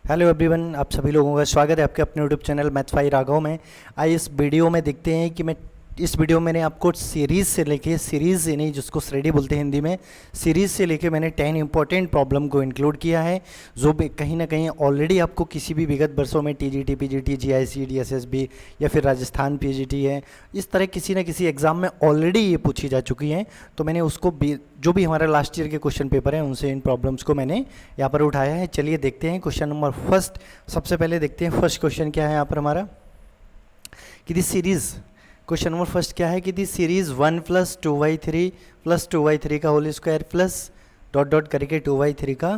Hello everyone, आप सभी लोगों का स्वागत है आपके अपने YouTube channel maths by Raghav में। आइए इस वीडियो में देखते हैं कि इस वीडियो में मैंने आपको सीरीज़ से लेके सीरीज़ यानी जिसको श्रेणी बोलते हैं हिंदी में, सीरीज़ से लेके मैंने 10 इंपॉर्टेंट प्रॉब्लम को इंक्लूड किया है जो कहीं ना कहीं ऑलरेडी आपको किसी भी विगत वर्षों में टीजीटी, पीजीटी, जीआईसी, डीएसएसबी या फिर राजस्थान पीजीटी है, इस तरह किसी न किसी एग्ज़ाम में ऑलरेडी ये पूछी जा चुकी हैं। तो मैंने उसको जो भी हमारा लास्ट ईयर के क्वेश्चन पेपर हैं उनसे इन प्रॉब्लम्स को मैंने यहाँ पर उठाया है। चलिए देखते हैं क्वेश्चन नंबर फर्स्ट। सबसे पहले देखते हैं फर्स्ट क्वेश्चन क्या है यहाँ पर हमारा कि this series, question number first क्या है कि दिस सीरीज़ 1 + 2/3 + 2/3 का whole square plus dot dot करके 2/3 का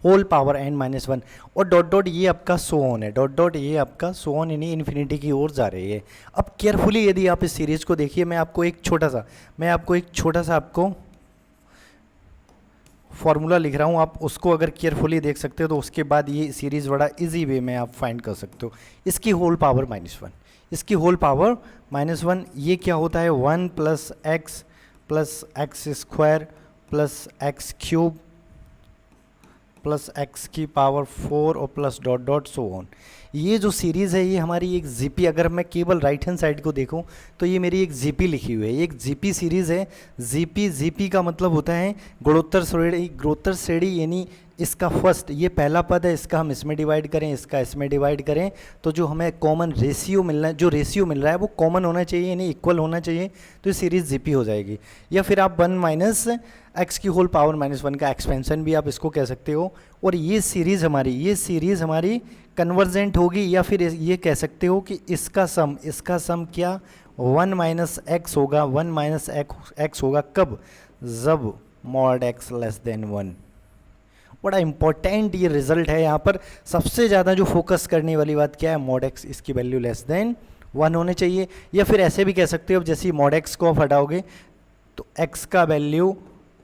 होल पावर n-1 और डॉट डॉट ये आपका सो ऑन है, डॉट डॉट ये आपका सो ऑन यानी इन्फिनिटी की ओर जा रही है। अब केयरफुली यदि आप इस सीरीज़ को देखिए, मैं आपको एक छोटा सा आपको फॉर्मूला लिख रहा हूँ, आप उसको अगर केयरफुली देख सकते हो तो उसके बाद ये सीरीज़ बड़ा इजी वे में आप फाइंड कर सकते हो। इसकी होल पावर -1, इसकी होल पावर -1 ये क्या होता है 1 + x + x² + x³ + x⁴ और plus dot dot so on. ये जो सीरीज़ है ये हमारी एक जीपी, अगर मैं केवल राइट हैंड साइड को देखूं तो ये मेरी एक जीपी लिखी हुई है, ये एक जीपी सीरीज़ है। जीपी का मतलब होता है गुणोत्तर श्रेणी यानी इसका फर्स्ट, ये पहला पद है, इसका हम इसमें डिवाइड करें, इसका इसमें डिवाइड करें तो जो हमें कॉमन रेशियो मिलना है, जो रेशियो मिल रहा है वो कॉमन होना चाहिए यानी इक्वल होना चाहिए, तो ये सीरीज़ जीपी हो जाएगी। या फिर आप 1 - x⁴ का एक्सपेंशन भी आप इसको कह सकते हो। और ये सीरीज़ हमारी कन्वर्जेंट होगी, या फिर ये कह सकते हो कि इसका सम क्या 1 - x होगा, 1 - x होगा कब, जब mod x < 1। बड़ा इंपॉर्टेंट ये रिजल्ट है। यहाँ पर सबसे ज़्यादा जो फोकस करने वाली बात क्या है, mod x इसकी वैल्यू <1 होने चाहिए। या फिर ऐसे भी कह सकते हो, जैसे mod x को आप हटाओगे तो x का वैल्यू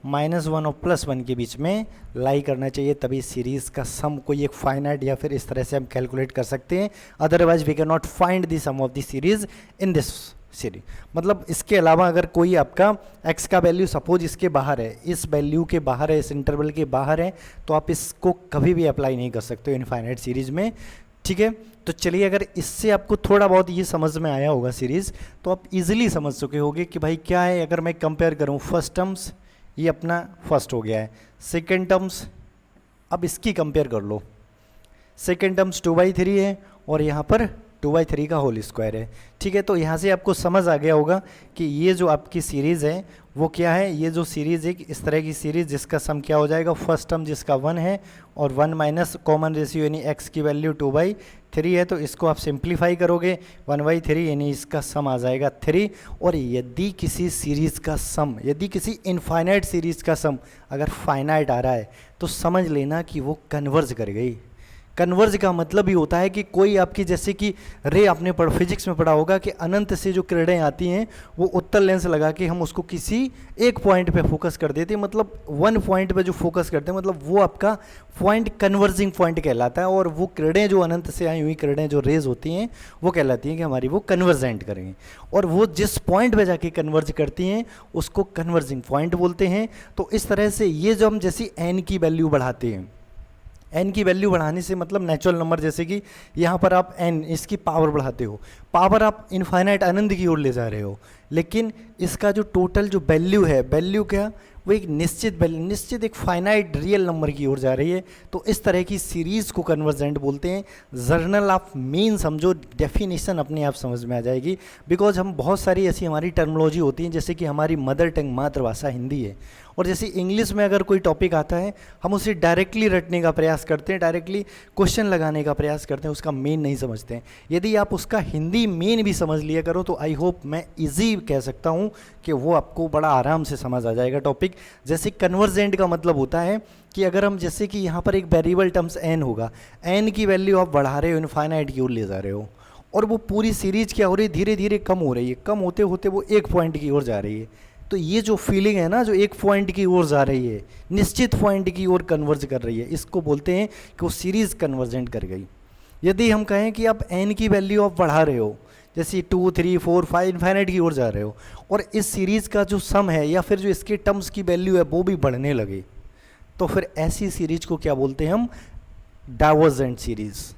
-1 और +1 के बीच में लाई करना चाहिए, तभी सीरीज़ का सम कोई एक फाइनाइट या फिर इस तरह से हम कैलकुलेट कर सकते हैं। Otherwise we can not find the sum of the series in this series. मतलब इसके अलावा अगर कोई आपका x का वैल्यू सपोज इसके बाहर है, इस वैल्यू के बाहर है, इस इंटरवल के बाहर है, तो आप इसको कभी भी अप्लाई नहीं कर सकते हो इनफाइनाइट सीरीज़ में। ठीक है, तो चलिए अगर इससे आपको थोड़ा बहुत ये समझ में आया होगा सीरीज़, तो आप इजीली समझ चुके होंगे कि भाई क्या है। अगर मैं कंपेयर करूँ, फर्स्ट टर्म्स ये अपना फर्स्ट हो गया है, सेकेंड टर्म्स अब इसकी कंपेयर कर लो, सेकेंड टर्म्स 2/3 है और यहाँ पर 2/3 का होल स्क्वायर है। ठीक है, तो यहाँ से आपको समझ आ गया होगा कि ये जो आपकी सीरीज़ है वो क्या है। ये जो सीरीज़ एक इस तरह की सीरीज़ जिसका सम क्या हो जाएगा, फर्स्ट टर्म जिसका 1 है और 1 - कॉमन रेशियो यानी x की वैल्यू 2/3 है, तो इसको आप सिंप्लीफाई करोगे 1/3 यानी इसका सम आ जाएगा 3। और यदि किसी सीरीज़ का सम, यदि किसी इनफाइनाइट सीरीज़ का सम अगर फाइनाइट आ रहा है तो समझ लेना कि वो कन्वर्ज कर गई। कन्वर्ज का मतलब ही होता है कि कोई आपकी, जैसे कि रे आपने फिजिक्स में पढ़ा होगा कि अनंत से जो किरणें आती हैं वो उत्तल लेंस लगा के हम उसको किसी एक पॉइंट पे फोकस कर देते हैं, मतलब वन पॉइंट पे जो फोकस करते हैं, मतलब वो आपका पॉइंट कन्वर्जिंग पॉइंट कहलाता है। और वो किरणें जो अनंत से आई हुई किरणें जो रेज होती हैं वो कहलाती हैं कि हमारी वो कन्वर्जेंट करेंगे, और वो जिस पॉइंट पे जाके कन्वर्ज करती हैं उसको कन्वर्जिंग पॉइंट बोलते हैं। तो इस तरह से ये जो हम जैसी एन की वैल्यू बढ़ाते हैं, एन की वैल्यू बढ़ाने से मतलब नेचुरल नंबर, जैसे कि यहाँ पर आप एन इसकी पावर बढ़ाते हो, पावर आप इनफाइनाइट आनंद की ओर ले जा रहे हो, लेकिन इसका जो टोटल जो वैल्यू है, वैल्यू क्या, वो एक निश्चित एक फाइनाइट रियल नंबर की ओर जा रही है। तो इस तरह की सीरीज़ को कन्वर्जेंट बोलते हैं। जर्नल ऑफ मीन समझो, डेफिनेशन अपने आप समझ में आ जाएगी, बिकॉज हम बहुत सारी ऐसी हमारी टर्मिनोलॉजी होती हैं, जैसे कि हमारी मदर टंग मातृभाषा हिंदी है, और जैसे इंग्लिश में अगर कोई टॉपिक आता है हम उसे डायरेक्टली रटने का प्रयास करते हैं, डायरेक्टली क्वेश्चन लगाने का प्रयास करते हैं, उसका मेन नहीं समझते हैं। यदि आप उसका हिंदी मेन भी समझ लिया करो तो आई होप मैं इजी कह सकता हूँ कि वो आपको बड़ा आराम से समझ आ जाएगा टॉपिक। जैसे कन्वर्जेंट का मतलब होता है कि अगर हम, जैसे कि यहाँ पर एक वेरिएबल टर्म्स एन होगा, एन की वैल्यू आप बढ़ा रहे हो, इनफाइनाइट की ओर ले जा रहे हो, और वो पूरी सीरीज क्या हो रही है, धीरे धीरे कम हो रही है, कम होते होते वो एक पॉइंट की ओर जा रही है। तो ये जो फीलिंग है ना, जो एक पॉइंट की ओर जा रही है, निश्चित पॉइंट की ओर कन्वर्ज कर रही है, इसको बोलते हैं कि वो सीरीज़ कन्वर्जेंट कर गई। यदि हम कहें कि आप एन की वैल्यू आप बढ़ा रहे हो, जैसे 2, 3, 4, 5 इनफाइनाइट की ओर जा रहे हो, और इस सीरीज़ का जो सम है या फिर जो इसके टर्म्स की वैल्यू है वो भी बढ़ने लगे, तो फिर ऐसी सीरीज को क्या बोलते हैं हम, डाइवर्जेंट सीरीज।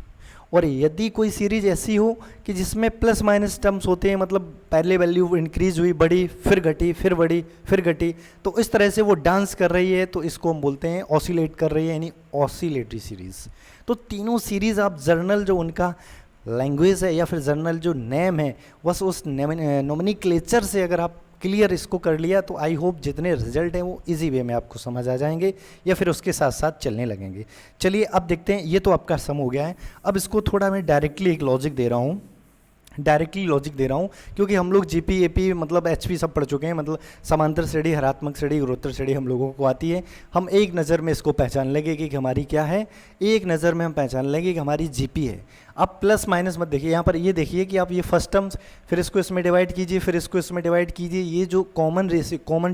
और यदि कोई सीरीज ऐसी हो कि जिसमें प्लस माइनस टर्म्स होते हैं, मतलब पहले वैल्यू इंक्रीज हुई, बढ़ी, फिर घटी, फिर बढ़ी, फिर घटी, तो इस तरह से वो डांस कर रही है, तो इसको हम बोलते हैं ऑसिलेट कर रही है, यानी ऑसिलेटरी सीरीज। तो तीनों सीरीज आप जर्नल जो उनका लैंग्वेज है या फिर जर्नल जो नेम है, बस उस नोमेनक्लेचर से अगर आप क्लियर इसको कर लिया तो आई होप जितने रिजल्ट हैं वो इजी वे में आपको समझ आ जाएंगे या फिर उसके साथ साथ चलने लगेंगे। चलिए अब देखते हैं, ये तो आपका सम हो गया है। अब इसको थोड़ा मैं डायरेक्टली एक लॉजिक दे रहा हूँ, क्योंकि हम लोग जीपी एपी मतलब एचपी सब पढ़ चुके हैं, मतलब समांतर श्रेणी, हरात्मक श्रेणी, गुणोत्तर श्रेणी हम लोगों को आती है। हम एक नज़र में इसको पहचान लेंगे कि हमारी क्या है, एक नज़र में हम पहचान लेंगे कि हमारी जीपी है। आप प्लस माइनस मत देखिए, यहाँ पर ये देखिए कि आप ये फर्स्ट टर्म्स, फिर इसको इसमें डिवाइड कीजिए, फिर इसको इसमें डिवाइड कीजिए, ये जो कॉमन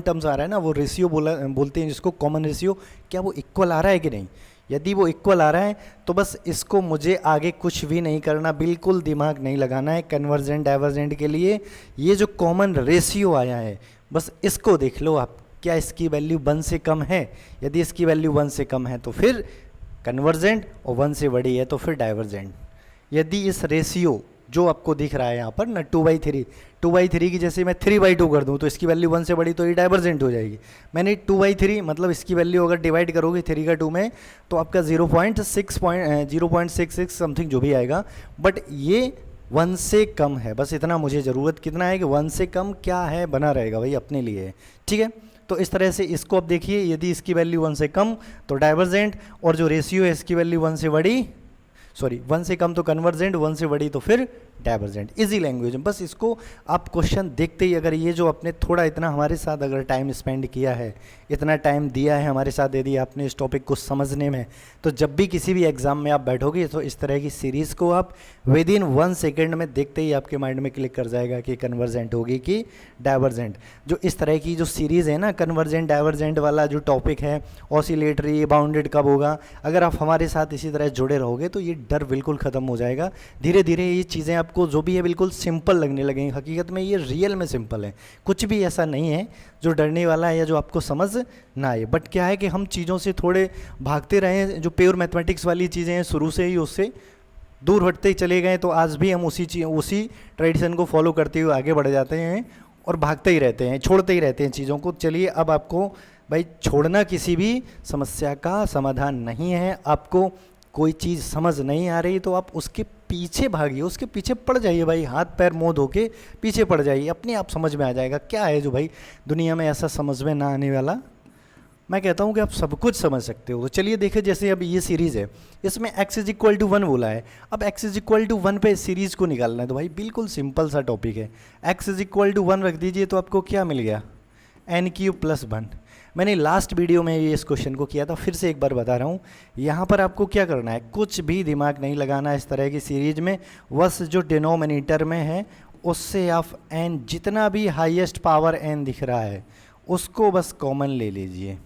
टर्म्स आ रहा है ना, वो रेशियो बोलते हैं जिसको कॉमन रेशियो, क्या वो इक्वल आ रहा है कि नहीं। यदि वो इक्वल आ रहा है तो बस इसको मुझे आगे कुछ भी नहीं करना, बिल्कुल दिमाग नहीं लगाना है। कन्वर्जेंट डाइवर्जेंट के लिए ये जो कॉमन रेशियो आया है, बस इसको देख लो आप, क्या इसकी वैल्यू 1 से कम है। यदि इसकी वैल्यू 1 से कम है तो फिर कन्वर्जेंट, और 1 से बड़ी है तो फिर डाइवर्जेंट। यदि इस रेशियो जो आपको दिख रहा है यहाँ पर ना 2/3 की जैसे मैं 3/2 कर दूँ तो इसकी वैल्यू 1 से बड़ी तो ये डाइवर्जेंट हो जाएगी। मैंने 2/3 मतलब इसकी वैल्यू अगर डिवाइड करोगे 3 का 2 में तो आपका 0.66 समथिंग जो भी आएगा, बट ये 1 से कम है। बस इतना मुझे ज़रूरत कितना है कि 1 से कम क्या है बना रहेगा भाई अपने लिए, ठीक है। तो इस तरह से इसको अब देखिए, यदि इसकी वैल्यू 1 से कम तो डाइवर्जेंट, और जो रेशियो है इसकी वैल्यू 1 से बड़ी, 1 से कम तो कन्वर्जेंट, 1 से बड़ी तो फिर डाइवर्जेंट। इजी लैंग्वेज में बस इसको आप क्वेश्चन देखते ही, अगर ये जो आपने थोड़ा इतना हमारे साथ अगर टाइम स्पेंड किया है, इतना टाइम दिया है हमारे साथ, यदि आपने इस टॉपिक को समझने में, तो जब भी किसी भी एग्जाम में आप बैठोगे तो इस तरह की सीरीज़ को आप विद इन 1 सेकेंड में देखते ही आपके माइंड में क्लिक कर जाएगा कि कन्वर्जेंट होगी कि डाइवर्जेंट। जो इस तरह की जो सीरीज़ है ना, कन्वर्जेंट डाइवर्जेंट वाला जो टॉपिक है, ऑसिलेटरी, बाउंडेड कब होगा, अगर आप हमारे साथ इसी तरह जुड़े रहोगे तो ये डर बिल्कुल ख़त्म हो जाएगा। धीरे धीरे ये चीज़ें आपको जो भी है बिल्कुल सिंपल लगने लगेंगी। हकीकत में ये रियल में सिंपल है, कुछ भी ऐसा नहीं है जो डरने वाला है या जो आपको समझ ना आए। बट क्या है कि हम चीज़ों से थोड़े भागते रहे, जो प्योर मैथमेटिक्स वाली चीज़ें हैं शुरू से ही उससे दूर हटते ही चले गए, तो आज भी हम उसी ट्रेडिशन को फॉलो करते हुए आगे बढ़ जाते हैं और भागते ही रहते हैं, छोड़ते ही रहते हैं चीज़ों को। चलिए अब आपको भाई छोड़ना किसी भी समस्या का समाधान नहीं है। आपको कोई चीज़ समझ नहीं आ रही तो आप उसके पीछे भागिए, उसके पीछे पड़ जाइए भाई, हाथ पैर मुंह धो के पीछे पड़ जाइए, अपने आप समझ में आ जाएगा क्या है जो भाई दुनिया में ऐसा समझ में ना आने वाला। मैं कहता हूँ कि आप सब कुछ समझ सकते हो। तो चलिए देखिए, जैसे अब ये सीरीज़ है, इसमें x = 1 बोला है। अब x = 1 पे सीरीज़ को निकालना है, तो भाई बिल्कुल सिंपल सा टॉपिक है। x = 1 रख दीजिए तो आपको क्या मिल गया, n³ + 1। मैंने लास्ट वीडियो में ये इस क्वेश्चन को किया था, फिर से एक बार बता रहा हूँ। यहाँ पर आपको क्या करना है, कुछ भी दिमाग नहीं लगाना है इस तरह की सीरीज में। बस जो डिनोमिनेटर में है उससे आप n, जितना भी हाईएस्ट पावर n दिख रहा है उसको बस कॉमन ले लीजिए,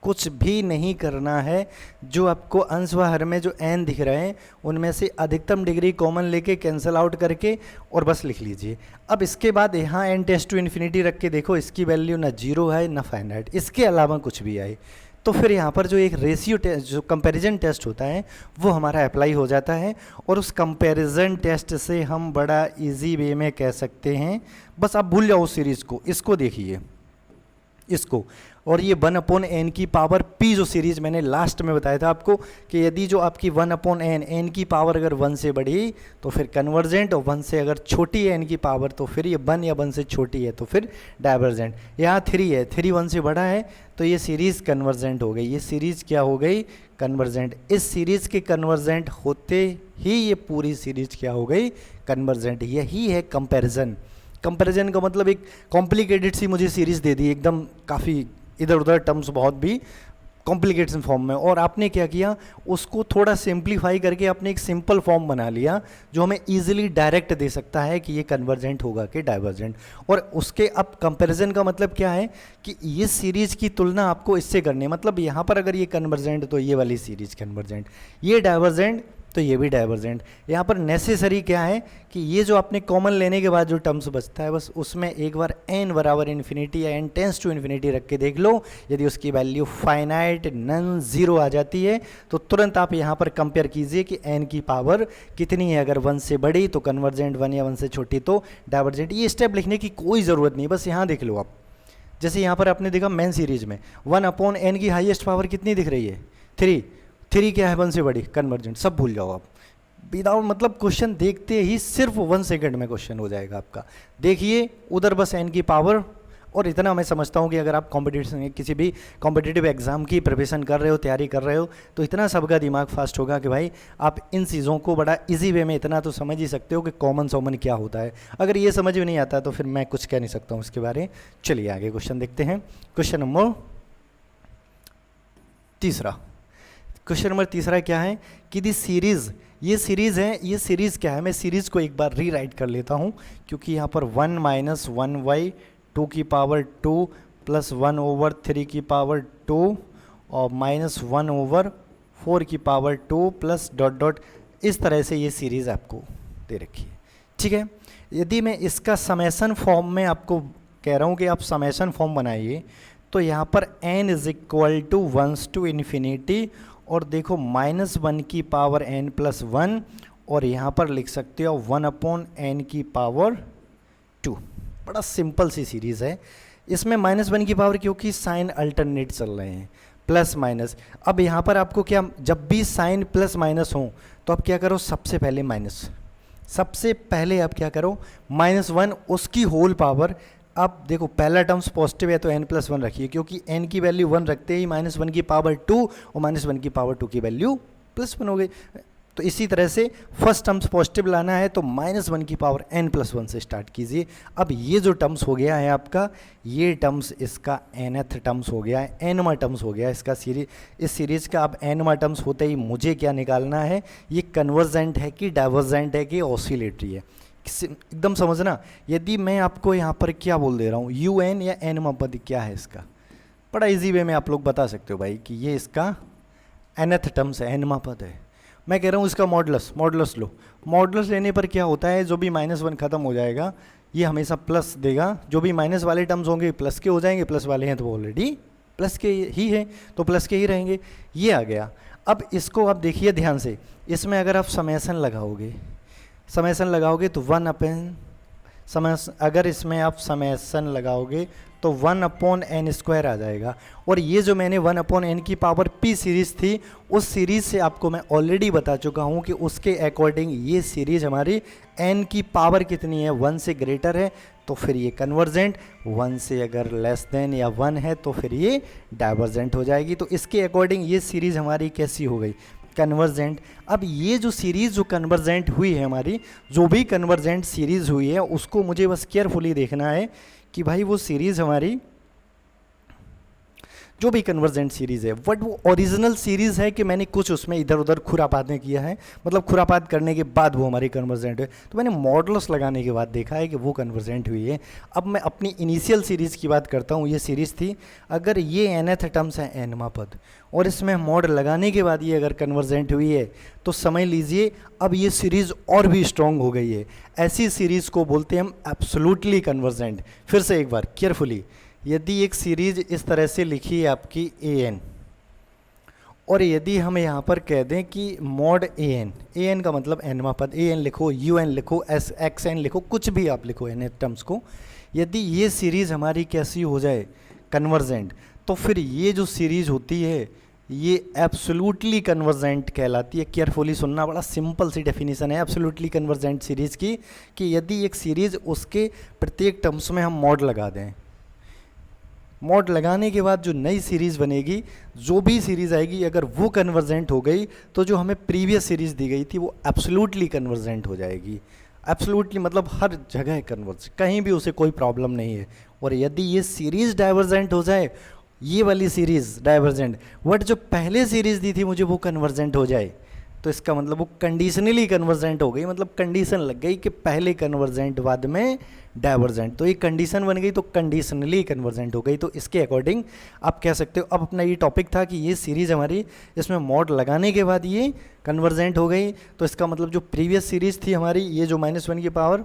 कुछ भी नहीं करना है। जो आपको अंश व हर में जो n दिख रहे हैं उनमें से अधिकतम डिग्री कॉमन लेके कैंसिल आउट करके और बस लिख लीजिए। अब इसके बाद यहाँ n टेस्ट टू इन्फिनिटी रख के देखो, इसकी वैल्यू ना 0 है ना फाइनाइट, इसके अलावा कुछ भी आए तो फिर यहाँ पर जो एक रेशियो टेस्ट, जो कंपैरिजन टेस्ट होता है वो हमारा अप्लाई हो जाता है। और उस कंपैरिजन टेस्ट से हम बड़ा इजी वे में कह सकते हैं, बस आप भूल जाओ उस सीरीज़ को, इसको देखिए इसको, और ये 1/n p जो सीरीज़ मैंने लास्ट में बताया था आपको कि यदि जो आपकी 1/n, n की पावर अगर 1 से बड़ी तो फिर कन्वर्जेंट, और 1 से अगर छोटी है n की पावर तो फिर ये 1 या 1 से छोटी है तो फिर डाइवर्जेंट। यहाँ 3 है, 3 1 से बड़ा है तो ये सीरीज़ कन्वर्जेंट हो गई, ये सीरीज़ क्या हो गई, कन्वर्जेंट। इस सीरीज़ के कन्वर्जेंट होते ही ये पूरी सीरीज़ क्या हो गई, कन्वर्जेंट। यही है कंपैरिजन। कंपैरिजन का मतलब एक कॉम्प्लिकेटेड सी मुझे सीरीज़ दे दी, एकदम काफ़ी इधर उधर टर्म्स बहुत भी कॉम्प्लिकेटेड फॉर्म में, और आपने क्या किया, उसको थोड़ा सिंप्लीफाई करके आपने एक सिंपल फॉर्म बना लिया जो हमें इजीली डायरेक्ट दे सकता है कि ये कन्वर्जेंट होगा कि डाइवर्जेंट। और उसके अब कंपैरिजन का मतलब क्या है कि ये सीरीज़ की तुलना आपको इससे करनी है। मतलब यहाँ पर अगर ये कन्वर्जेंट तो ये वाली सीरीज़ कन्वर्जेंट, ये डाइवर्जेंट तो ये भी डाइवर्जेंट। यहाँ पर नेसेसरी क्या है कि ये जो आपने कॉमन लेने के बाद जो टर्म्स बचता है बस उसमें एक बार n बराबर इन्फिनिटी या n टेंस टू इन्फिनिटी रख के देख लो, यदि उसकी वैल्यू फाइनाइट नन ज़ीरो आ जाती है तो तुरंत आप यहाँ पर कंपेयर कीजिए कि n की पावर कितनी है। अगर 1 से बड़ी तो कन्वर्जेंट, 1 या 1 से छोटी तो डाइवर्जेंट। ये स्टेप लिखने की कोई ज़रूरत नहीं, बस यहाँ देख लो आप। जैसे यहाँ पर आपने देखा मेन सीरीज में 1/n की हाईएस्ट पावर कितनी दिख रही है, 3 क्या है 1 से बड़ी, कन्वर्जेंट। सब भूल जाओ आप, विदाउट मतलब क्वेश्चन देखते ही सिर्फ 1 सेकंड में क्वेश्चन हो जाएगा आपका। देखिए उधर बस n की पावर, और इतना मैं समझता हूँ कि अगर आप कॉम्पिटिशन किसी भी कॉम्पिटिटिव एग्जाम की प्रिपरेशन कर रहे हो, तैयारी कर रहे हो, तो इतना सबका दिमाग फास्ट होगा कि भाई आप इन चीज़ों को बड़ा इजी वे में इतना तो समझ ही सकते हो कि कॉमन सॉमन क्या होता है। अगर ये समझ में नहीं आता तो फिर मैं कुछ कह नहीं सकता हूँ इसके बारे में। चलिए आगे क्वेश्चन देखते हैं। क्वेश्चन नंबर तीसरा क्या है कि दी सीरीज़, ये सीरीज़ है, ये सीरीज़ क्या है, मैं सीरीज़ को एक बार रीराइट कर लेता हूँ क्योंकि यहाँ पर 1 - 1y 2 की पावर 2 प्लस 1/3 की पावर 2 और -1/4 की पावर 2 प्लस डॉट डॉट, इस तरह से ये सीरीज़ आपको दे रखी है। ठीक है, यदि मैं इसका समेशन फॉर्म में आपको कह रहा हूँ कि आप समेशन फॉर्म बनाइए तो यहाँ पर n = 1 to इन्फिनिटी और देखो -1 की पावर n + 1 और यहाँ पर लिख सकते हो 1/n की पावर 2। बड़ा सिंपल सी सीरीज़ है। इसमें -1 की पावर क्योंकि साइन अल्टरनेट चल रहे हैं, प्लस माइनस। अब यहाँ पर आपको क्या, जब भी साइन प्लस माइनस हो तो आप क्या करो, सबसे पहले आप क्या करो -1 उसकी होल पावर। अब देखो पहला टर्म्स पॉजिटिव है तो n + 1 रखिए क्योंकि n की वैल्यू 1 रखते ही -1 की पावर 2 और -1 की पावर 2 की वैल्यू +1 हो गई। तो इसी तरह से फर्स्ट टर्म्स पॉजिटिव लाना है तो -1 की पावर n + 1 से स्टार्ट कीजिए। अब ये जो टर्म्स हो गया है आपका, ये टर्म्स इसका nth टर्म्स हो गया है, nवां टर्म्स हो गया है इसका इस सीरीज का। अब nवां टर्म्स होते ही मुझे क्या निकालना है, ये कन्वर्जेंट है कि डाइवर्जेंट है कि ऑसिलेटरी है, एकदम समझना। यदि मैं आपको यहाँ पर क्या बोल दे रहा हूँ, un या nवां पद क्या है इसका, बड़ा इजी वे में आप लोग बता सकते हो भाई कि ये इसका nth टर्म्स है, nवां पद है। मैं कह रहा हूँ इसका मॉडुलस लो। मॉडुलस लेने पर क्या होता है, जो भी -1 खत्म हो जाएगा ये हमेशा प्लस देगा, जो भी माइनस वाले टर्म्स होंगे प्लस के हो जाएंगे, प्लस वाले हैं तो वो ऑलरेडी प्लस के ही है तो प्लस के ही रहेंगे। ये आ गया। अब इसको आप देखिए ध्यान से, इसमें अगर आप समेसन लगाओगे तो 1 अगर इसमें आप समेसन लगाओगे तो 1/n² आ जाएगा। और ये जो मैंने 1/n की पावर p सीरीज़ थी, उस सीरीज़ से आपको मैं ऑलरेडी बता चुका हूँ कि उसके अकॉर्डिंग ये सीरीज़ हमारी n की पावर कितनी है, 1 से ग्रेटर है तो फिर ये कन्वर्जेंट, 1 से अगर लेस देन या 1 है तो फिर ये डाइवर्जेंट हो जाएगी। तो इसके अकॉर्डिंग ये सीरीज़ हमारी कैसी हो गई, कन्वर्जेंट। अब ये जो सीरीज़ जो कन्वर्जेंट हुई है हमारी, जो भी कन्वर्जेंट सीरीज़ हुई है उसको मुझे बस केयरफुली देखना है कि भाई वो सीरीज़ हमारी जो भी कन्वर्जेंट सीरीज़ है बट वो ओरिजिनल सीरीज़ है कि मैंने कुछ उसमें इधर उधर खुरापातें किया है, मतलब खुरापात करने के बाद वो हमारी कन्वर्जेंट है। तो मैंने मॉडुलस लगाने के बाद देखा है कि वो कन्वर्जेंट हुई है। अब मैं अपनी इनिशियल सीरीज़ की बात करता हूँ। ये सीरीज़ थी, अगर ये nth टर्म्स है nवां पद और इसमें मॉड लगाने के बाद ये अगर कन्वर्जेंट हुई है तो समझ लीजिए अब ये सीरीज़ और भी स्ट्रॉन्ग हो गई है। ऐसी सीरीज़ को बोलते हैं हम एब्सोल्युटली कन्वर्जेंट। फिर से एक बार केयरफुली, यदि एक सीरीज इस तरह से लिखी है आपकी an और यदि हम यहाँ पर कह दें कि मॉड an का मतलब nवां पद, an लिखो, un लिखो, xn लिखो, कुछ भी आप लिखो n टर्म्स को, यदि ये सीरीज़ हमारी कैसी हो जाए, कन्वर्जेंट, तो फिर ये जो सीरीज़ होती है ये एब्सोल्युटली कन्वर्जेंट कहलाती है। केयरफुली सुनना, बड़ा सिंपल सी डेफिनेशन है एब्सोल्युटली कन्वर्जेंट सीरीज़ की, कि यदि एक सीरीज़ उसके प्रत्येक टर्म्स में हम मॉड लगा दें, मॉड लगाने के बाद जो नई सीरीज़ बनेगी, जो भी सीरीज़ आएगी, अगर वो कन्वर्जेंट हो गई तो जो हमें प्रीवियस सीरीज़ दी गई थी वो एब्सोल्युटली कन्वर्जेंट हो जाएगी। एब्सोल्युटली मतलब हर जगह कन्वर्ज, कहीं भी उसे कोई प्रॉब्लम नहीं है। और यदि ये सीरीज़ डाइवर्जेंट हो जाए, ये वाली सीरीज़ डाइवर्जेंट, बट जो पहले सीरीज़ दी थी मुझे वो कन्वर्जेंट हो जाए, तो इसका मतलब वो कंडीशनली कन्वर्जेंट हो गई, मतलब कंडीशन लग गई कि पहले कन्वर्जेंट बाद में डाइवर्जेंट, तो ये कंडीशन बन गई तो कंडीशनली कन्वर्जेंट हो गई। तो इसके अकॉर्डिंग आप कह सकते हो, अब अपना ये टॉपिक था कि ये सीरीज़ हमारी, इसमें मॉड लगाने के बाद ये कन्वर्जेंट हो गई, तो इसका मतलब जो प्रीवियस सीरीज़ थी हमारी, ये जो -1 की पावर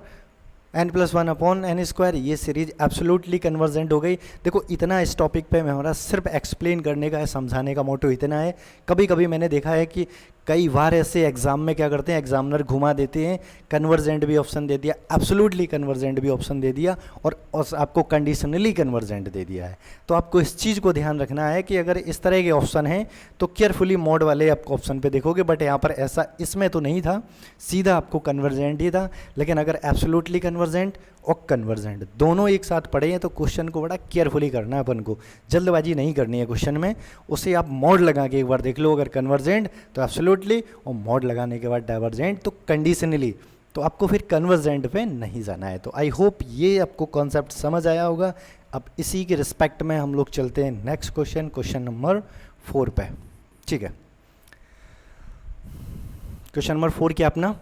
n+1/n², ये सीरीज एब्सोल्युटली कन्वर्जेंट हो गई। देखो इतना इस टॉपिक पे हमारा सिर्फ एक्सप्लेन करने का है, समझाने का मोटो इतना है। कभी कभी मैंने देखा है कि कई बार ऐसे एग्जाम में क्या करते हैं, एग्जामिनर घुमा देते हैं, कन्वर्जेंट भी ऑप्शन दे दिया, एब्सोल्युटली कन्वर्जेंट भी ऑप्शन दे दिया, और आपको कंडीशनली कन्वर्जेंट दे दिया है। तो आपको इस चीज़ को ध्यान रखना है कि अगर इस तरह के ऑप्शन हैं तो केयरफुली मोड वाले आपको ऑप्शन पे देखोगे, बट यहाँ पर ऐसा इसमें तो नहीं था, सीधा आपको कन्वर्जेंट ही था। लेकिन अगर एब्सोल्युटली कन्वर्जेंट और कन्वर्जेंट दोनों एक साथ पढ़े हैं तो क्वेश्चन को बड़ा केयरफुली करना है अपन को, जल्दबाजी नहीं करनी है क्वेश्चन में। उसे आप मोड लगा के एक बार देख लो, अगर कन्वर्जेंट तो एब्सोल्युटली, और मोड लगाने के बाद डाइवर्जेंट तो कंडीशनली, तो आपको फिर कन्वर्जेंट पे नहीं जाना है। तो आई होप ये आपको कॉन्सेप्ट समझ आया होगा। अब इसी के रिस्पेक्ट में हम लोग चलते हैं नेक्स्ट क्वेश्चन, क्वेश्चन नंबर 4 पे। ठीक है, क्वेश्चन नंबर 4 क्या अपना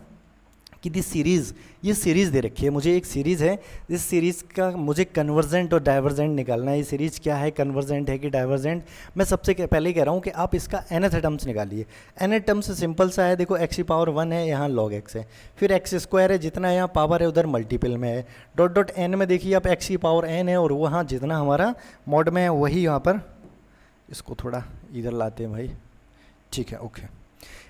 कि दी सीरीज़, ये सीरीज़ दे रखी है मुझे, एक सीरीज़ है, इस सीरीज़ का मुझे कन्वर्जेंट और डाइवर्जेंट निकालना है। ये सीरीज़ क्या है, कन्वर्जेंट है कि डाइवर्जेंट। मैं सबसे पहले कह रहा हूँ कि आप इसका nth टर्म्स निकालिए। nth टर्म्स सिंपल सा है, देखो x⁴ है, यहाँ log x है, फिर x² है, जितना यहाँ पावर है उधर मल्टीपल में है, डॉट डॉट n में देखिए आप x⁴n है, और वहाँ जितना हमारा मॉड में है वही यहाँ पर, इसको थोड़ा इधर लाते हैं भाई, ठीक है, ओके।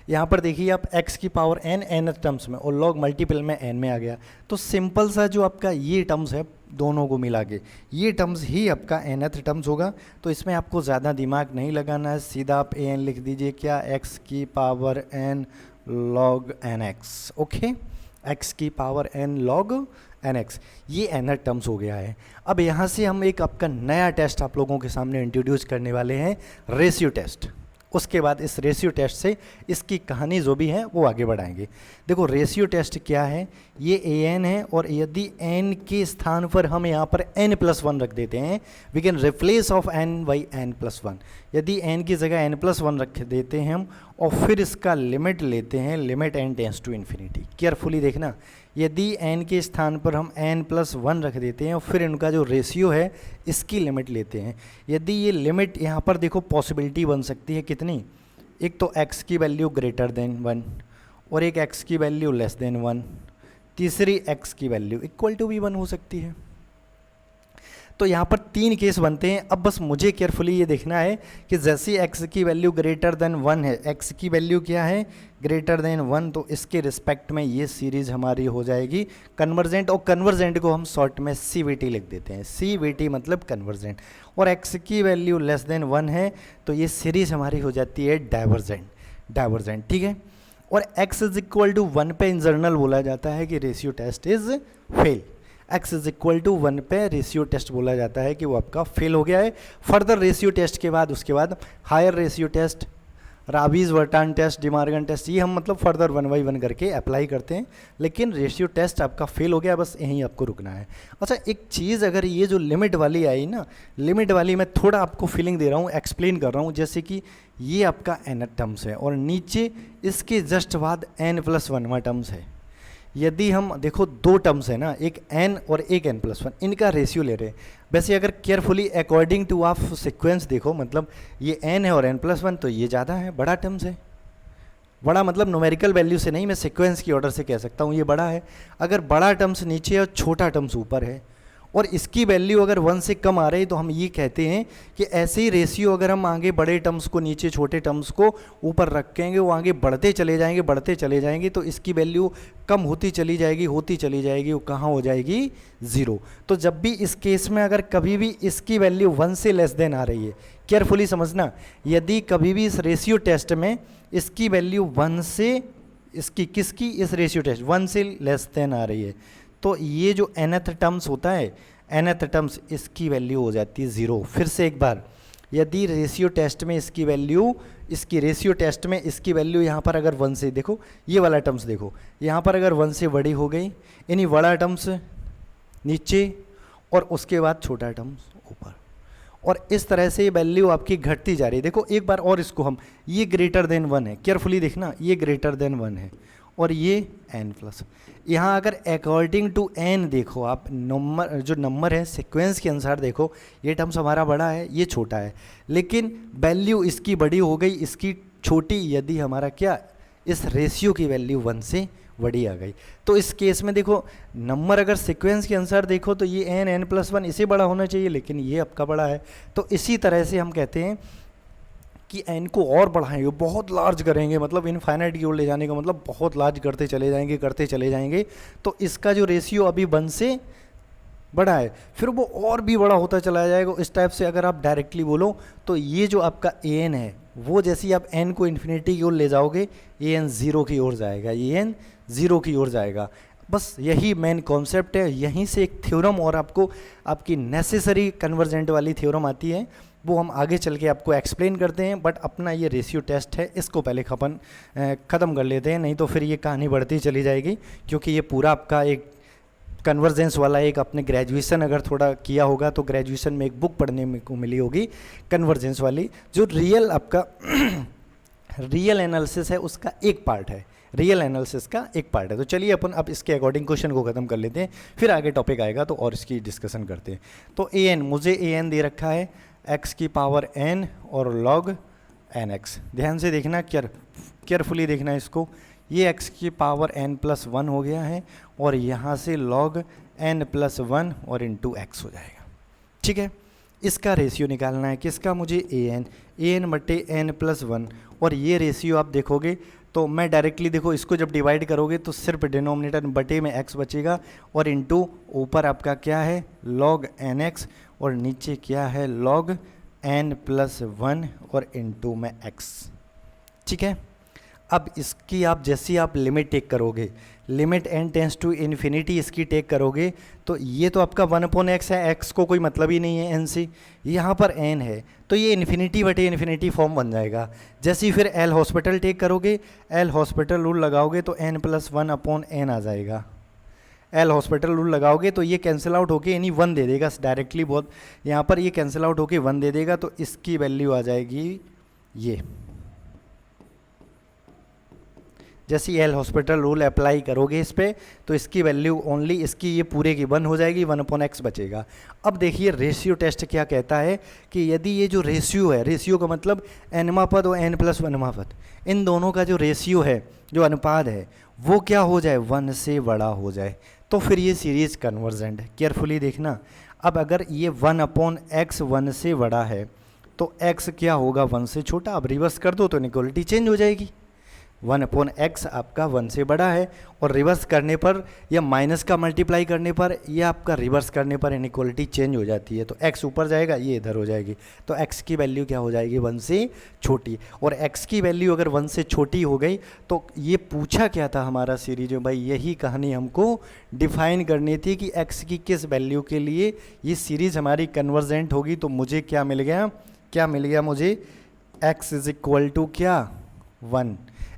यहाँ पर देखिए आप x⁴n nth टर्म्स में, और log मल्टीपल में n में आ गया। तो सिंपल सा जो आपका ये टर्म्स है, दोनों को मिला के ये टर्म्स ही आपका nth टर्म्स होगा। तो इसमें आपको ज़्यादा दिमाग नहीं लगाना है, सीधा आप an लिख दीजिए, क्या x⁴n log nx, okay, x⁴n log nx, ये nth टर्म्स हो गया है। अब यहाँ से हम एक आपका नया टेस्ट आप लोगों के सामने इंट्रोड्यूस करने वाले हैं, रेशियो टेस्ट। उसके बाद इस रेशियो टेस्ट से इसकी कहानी जो भी है वो आगे बढ़ाएंगे। देखो रेशियो टेस्ट क्या है, ये an है, और यदि n के स्थान पर हम यहाँ पर n+1 रख देते हैं, we can replace of n by n+1। यदि n की जगह n+1 रख देते हैं हम, और फिर इसका लिमिट लेते हैं, limit n tends to infinity. Carefully देखना, यदि n के स्थान पर हम n+1 रख देते हैं और फिर इनका जो रेशियो है इसकी लिमिट लेते हैं, यदि ये लिमिट यहाँ पर देखो पॉसिबिलिटी बन सकती है कितनी, एक तो x की वैल्यू ग्रेटर देन 1, और एक x की वैल्यू लेस देन 1, तीसरी x की वैल्यू इक्वल टू भी 1 हो सकती है। तो यहाँ पर 3 केस बनते हैं। अब बस मुझे केयरफुली ये देखना है कि जैसे x की वैल्यू ग्रेटर देन 1 है, x की वैल्यू क्या है, ग्रेटर देन 1, तो इसके रिस्पेक्ट में ये सीरीज़ हमारी हो जाएगी कन्वर्जेंट, और कन्वर्जेंट को हम शॉर्ट में CVT लिख देते हैं, CVT मतलब कन्वर्जेंट। और x की वैल्यू लेस देन 1 है तो ये सीरीज़ हमारी हो जाती है डाइवर्जेंट, ठीक है। और x = 1 पे इन जनरल बोला जाता है कि ratio test is fail, x = 1 पे रेशियो टेस्ट बोला जाता है कि वो आपका फेल हो गया है। फर्दर रेशियो टेस्ट के बाद उसके बाद हायर रेशियो टेस्ट, राबीज वर्टान टेस्ट, डिमार्गन टेस्ट, ये हम मतलब फर्दर 1 बाई 1 करके अप्लाई करते हैं, लेकिन रेशियो टेस्ट आपका फेल हो गया, बस यहीं आपको रुकना है। अच्छा एक चीज़, अगर ये जो लिमिट वाली आई ना, लिमिट वाली मैं थोड़ा आपको फीलिंग दे रहा हूँ, एक्सप्लेन कर रहा हूँ, जैसे कि ये आपका nth टर्म्स है और नीचे इसके जस्ट बाद n+1वां टर्म्स है। यदि हम देखो 2 टर्म्स है ना, एक n और एक n+1, इनका रेशियो ले रहे हैं। वैसे अगर केयरफुली अकॉर्डिंग टू आप सीक्वेंस देखो, मतलब ये n है और n+1, तो ये ज़्यादा है, बड़ा टर्म्स है, बड़ा मतलब न्यूमेरिकल वैल्यू से नहीं, मैं सीक्वेंस की ऑर्डर से कह सकता हूँ ये बड़ा है। अगर बड़ा टर्म्स नीचे और छोटा टर्म्स ऊपर है, और इसकी वैल्यू अगर 1 से कम आ रही, तो हम ये कहते हैं कि ऐसे ही रेशियो अगर हम आगे बड़े टर्म्स को नीचे छोटे टर्म्स को ऊपर रखेंगे, वो आगे बढ़ते चले जाएंगे, तो इसकी वैल्यू कम होती चली जाएगी, वो कहाँ हो जाएगी, 0। तो जब भी इस केस में अगर कभी भी इसकी वैल्यू 1 से लेस देन आ रही है, केयरफुली समझना, यदि कभी भी इस रेशियो टेस्ट में इसकी वैल्यू 1 से, इस रेशियो टेस्ट 1 से लेस देन आ रही है, तो ये जो nth टर्म्स होता है, nth टर्म्स, इसकी वैल्यू हो जाती है 0। फिर से एक बार, यदि रेशियो टेस्ट में इसकी वैल्यू यहाँ पर अगर 1 से, देखो ये वाला टर्म्स देखो, यहाँ पर अगर 1 से बड़ी हो गई, यानी बड़ा टर्म्स नीचे और उसके बाद छोटा टर्म्स ऊपर, और इस तरह से ये वैल्यू आपकी घटती जा रही है। देखो एक बार और इसको हम, ये ग्रेटर देन 1 है, केयरफुली देखना, ये ग्रेटर देन 1 है और ये n प्लस। यहाँ अगर अकॉर्डिंग टू n देखो आप, नंबर जो नंबर है सीक्वेंस के अनुसार देखो, ये टर्म्स हमारा बड़ा है, ये छोटा है, लेकिन वैल्यू इसकी बड़ी हो गई, इसकी छोटी, यदि हमारा क्या, इस रेशियो की वैल्यू 1 से बड़ी आ गई। तो इस केस में देखो नंबर अगर सीक्वेंस के अनुसार देखो तो ये n प्लस 1 इसे बड़ा होना चाहिए, लेकिन ये आपका बड़ा है। तो इसी तरह से हम कहते हैं कि n को और बढ़ाएंगे, बहुत लार्ज करेंगे, मतलब इनफाइनाइट की ओर ले जाने का मतलब बहुत लार्ज करते चले जाएंगे, तो इसका जो रेशियो अभी 1 से बड़ा है, फिर वो और भी बड़ा होता चला जाएगा। इस टाइप से अगर आप डायरेक्टली बोलो तो ये जो आपका an है वो जैसे ही आप n को इन्फिनिटी की ओर ले जाओगे, an 0 की ओर जाएगा, an 0 की ओर जाएगा। बस यही मेन कॉन्सेप्ट है। यहीं से एक थ्योरम और आपको आपकी नेसेसरी कन्वर्जेंट वाली थ्योरम आती है, वो हम आगे चल के आपको एक्सप्लेन करते हैं। बट अपना ये रेशियो टेस्ट है, इसको पहले ख़त्म कर लेते हैं, नहीं तो फिर ये कहानी बढ़ती चली जाएगी, क्योंकि ये पूरा आपका एक कन्वर्जेंस वाला, एक आपने ग्रेजुएशन अगर थोड़ा किया होगा तो ग्रेजुएशन में एक बुक पढ़ने में को मिली होगी कन्वर्जेंस वाली, जो रियल आपका रियल एनालिसिस है उसका एक पार्ट है, रियल एनालिसिस का एक पार्ट है। तो चलिए अपन अब इसके अकॉर्डिंग क्वेश्चन को ख़त्म कर लेते हैं, फिर आगे टॉपिक आएगा तो और इसकी डिस्कशन करते हैं। तो an, मुझे an दे रखा है x की पावर n और log nx। ध्यान से देखना, केयरफुली देखना इसको, ये x की पावर n प्लस 1 हो गया है और यहाँ से log n प्लस 1 और इंटू x हो जाएगा। ठीक है, इसका रेशियो निकालना है, किसका, मुझे an बटे n प्लस 1, और ये रेशियो आप देखोगे तो मैं डायरेक्टली, देखो इसको जब डिवाइड करोगे तो सिर्फ डिनोमिनेटर बटे में x बचेगा और इंटू ऊपर आपका क्या है log nx और नीचे क्या है log n प्लस 1 और इंटू में x। ठीक है, अब इसकी आप जैसी आप लिमिट टेक करोगे, limit n tends to infinity इसकी टेक करोगे, तो ये तो आपका 1/x है, x को कोई मतलब ही नहीं है n से, यहाँ पर n है तो ये इन्फिनिटी बटे इन्फिनिटी फॉर्म बन जाएगा। जैसे ही फिर एल हॉस्पिटल टेक करोगे, एल हॉस्पिटल रूल लगाओगे तो n प्लस 1/n आ जाएगा। एल हॉस्पिटल रूल लगाओगे तो ये कैंसिल आउट होके यानी 1 दे देगा डायरेक्टली, बहुत यहाँ पर ये कैंसिल आउट होके 1 दे देगा, तो इसकी वैल्यू आ जाएगी ये। जैसे एल हॉस्पिटल रूल अप्लाई करोगे इस पर तो इसकी वैल्यू ओनली इसकी ये पूरे की 1 हो जाएगी, 1/x बचेगा। अब देखिए रेशियो टेस्ट क्या कहता है कि यदि ये जो रेशियो है, रेशियो का मतलब nवां पद और n प्लस 1वां पद, इन दोनों का जो रेशियो है, जो अनुपात है, वो क्या हो जाए, 1 से बड़ा हो जाए, तो फिर ये सीरीज कन्वर्जेंट है। केयरफुली देखना, अब अगर ये 1/x 1 से बड़ा है तो x क्या होगा, 1 से छोटा। अब रिवर्स कर दो तो इनइक्वालिटी चेंज हो जाएगी, 1/x आपका 1 से बड़ा है और रिवर्स करने पर या माइनस का मल्टीप्लाई करने पर या आपका रिवर्स करने पर इनइक्वालिटी चेंज हो जाती है, तो x ऊपर जाएगा, ये इधर हो जाएगी, तो x की वैल्यू क्या हो जाएगी, 1 से छोटी। और x की वैल्यू अगर 1 से छोटी हो गई तो ये पूछा क्या था हमारा सीरीज में, भाई यही कहानी हमको डिफाइन करनी थी कि x की किस वैल्यू के लिए ये सीरीज हमारी कन्वर्जेंट होगी। तो मुझे क्या मिल गया, मुझे x इज इक्वल टू क्या, 1,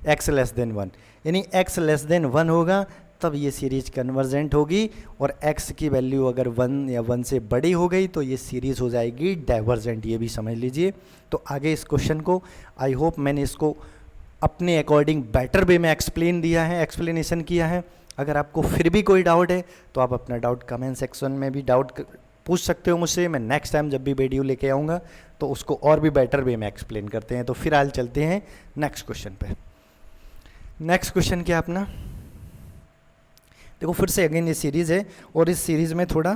x लेस देन 1, यानी x लेस देन 1 होगा तब ये सीरीज कन्वर्जेंट होगी, और x की वैल्यू अगर 1 या 1 से बड़ी हो गई तो ये सीरीज हो जाएगी डाइवर्जेंट, ये भी समझ लीजिए। तो आगे इस क्वेश्चन को आई होप मैंने इसको अपने अकॉर्डिंग बेटर वे में एक्सप्लेनेशन किया है। अगर आपको फिर भी कोई डाउट है तो आप अपना डाउट कमेंट सेक्शन में भी पूछ सकते हो मुझसे। मैं नेक्स्ट टाइम जब भी वीडियो लेके आऊँगा तो उसको और भी बेटर वे में एक्सप्लेन करते हैं। तो फिलहाल चलते हैं नेक्स्ट क्वेश्चन पे। नेक्स्ट क्वेश्चन क्या अपना, देखो फिर से अगेन ये सीरीज़ है और इस सीरीज़ में थोड़ा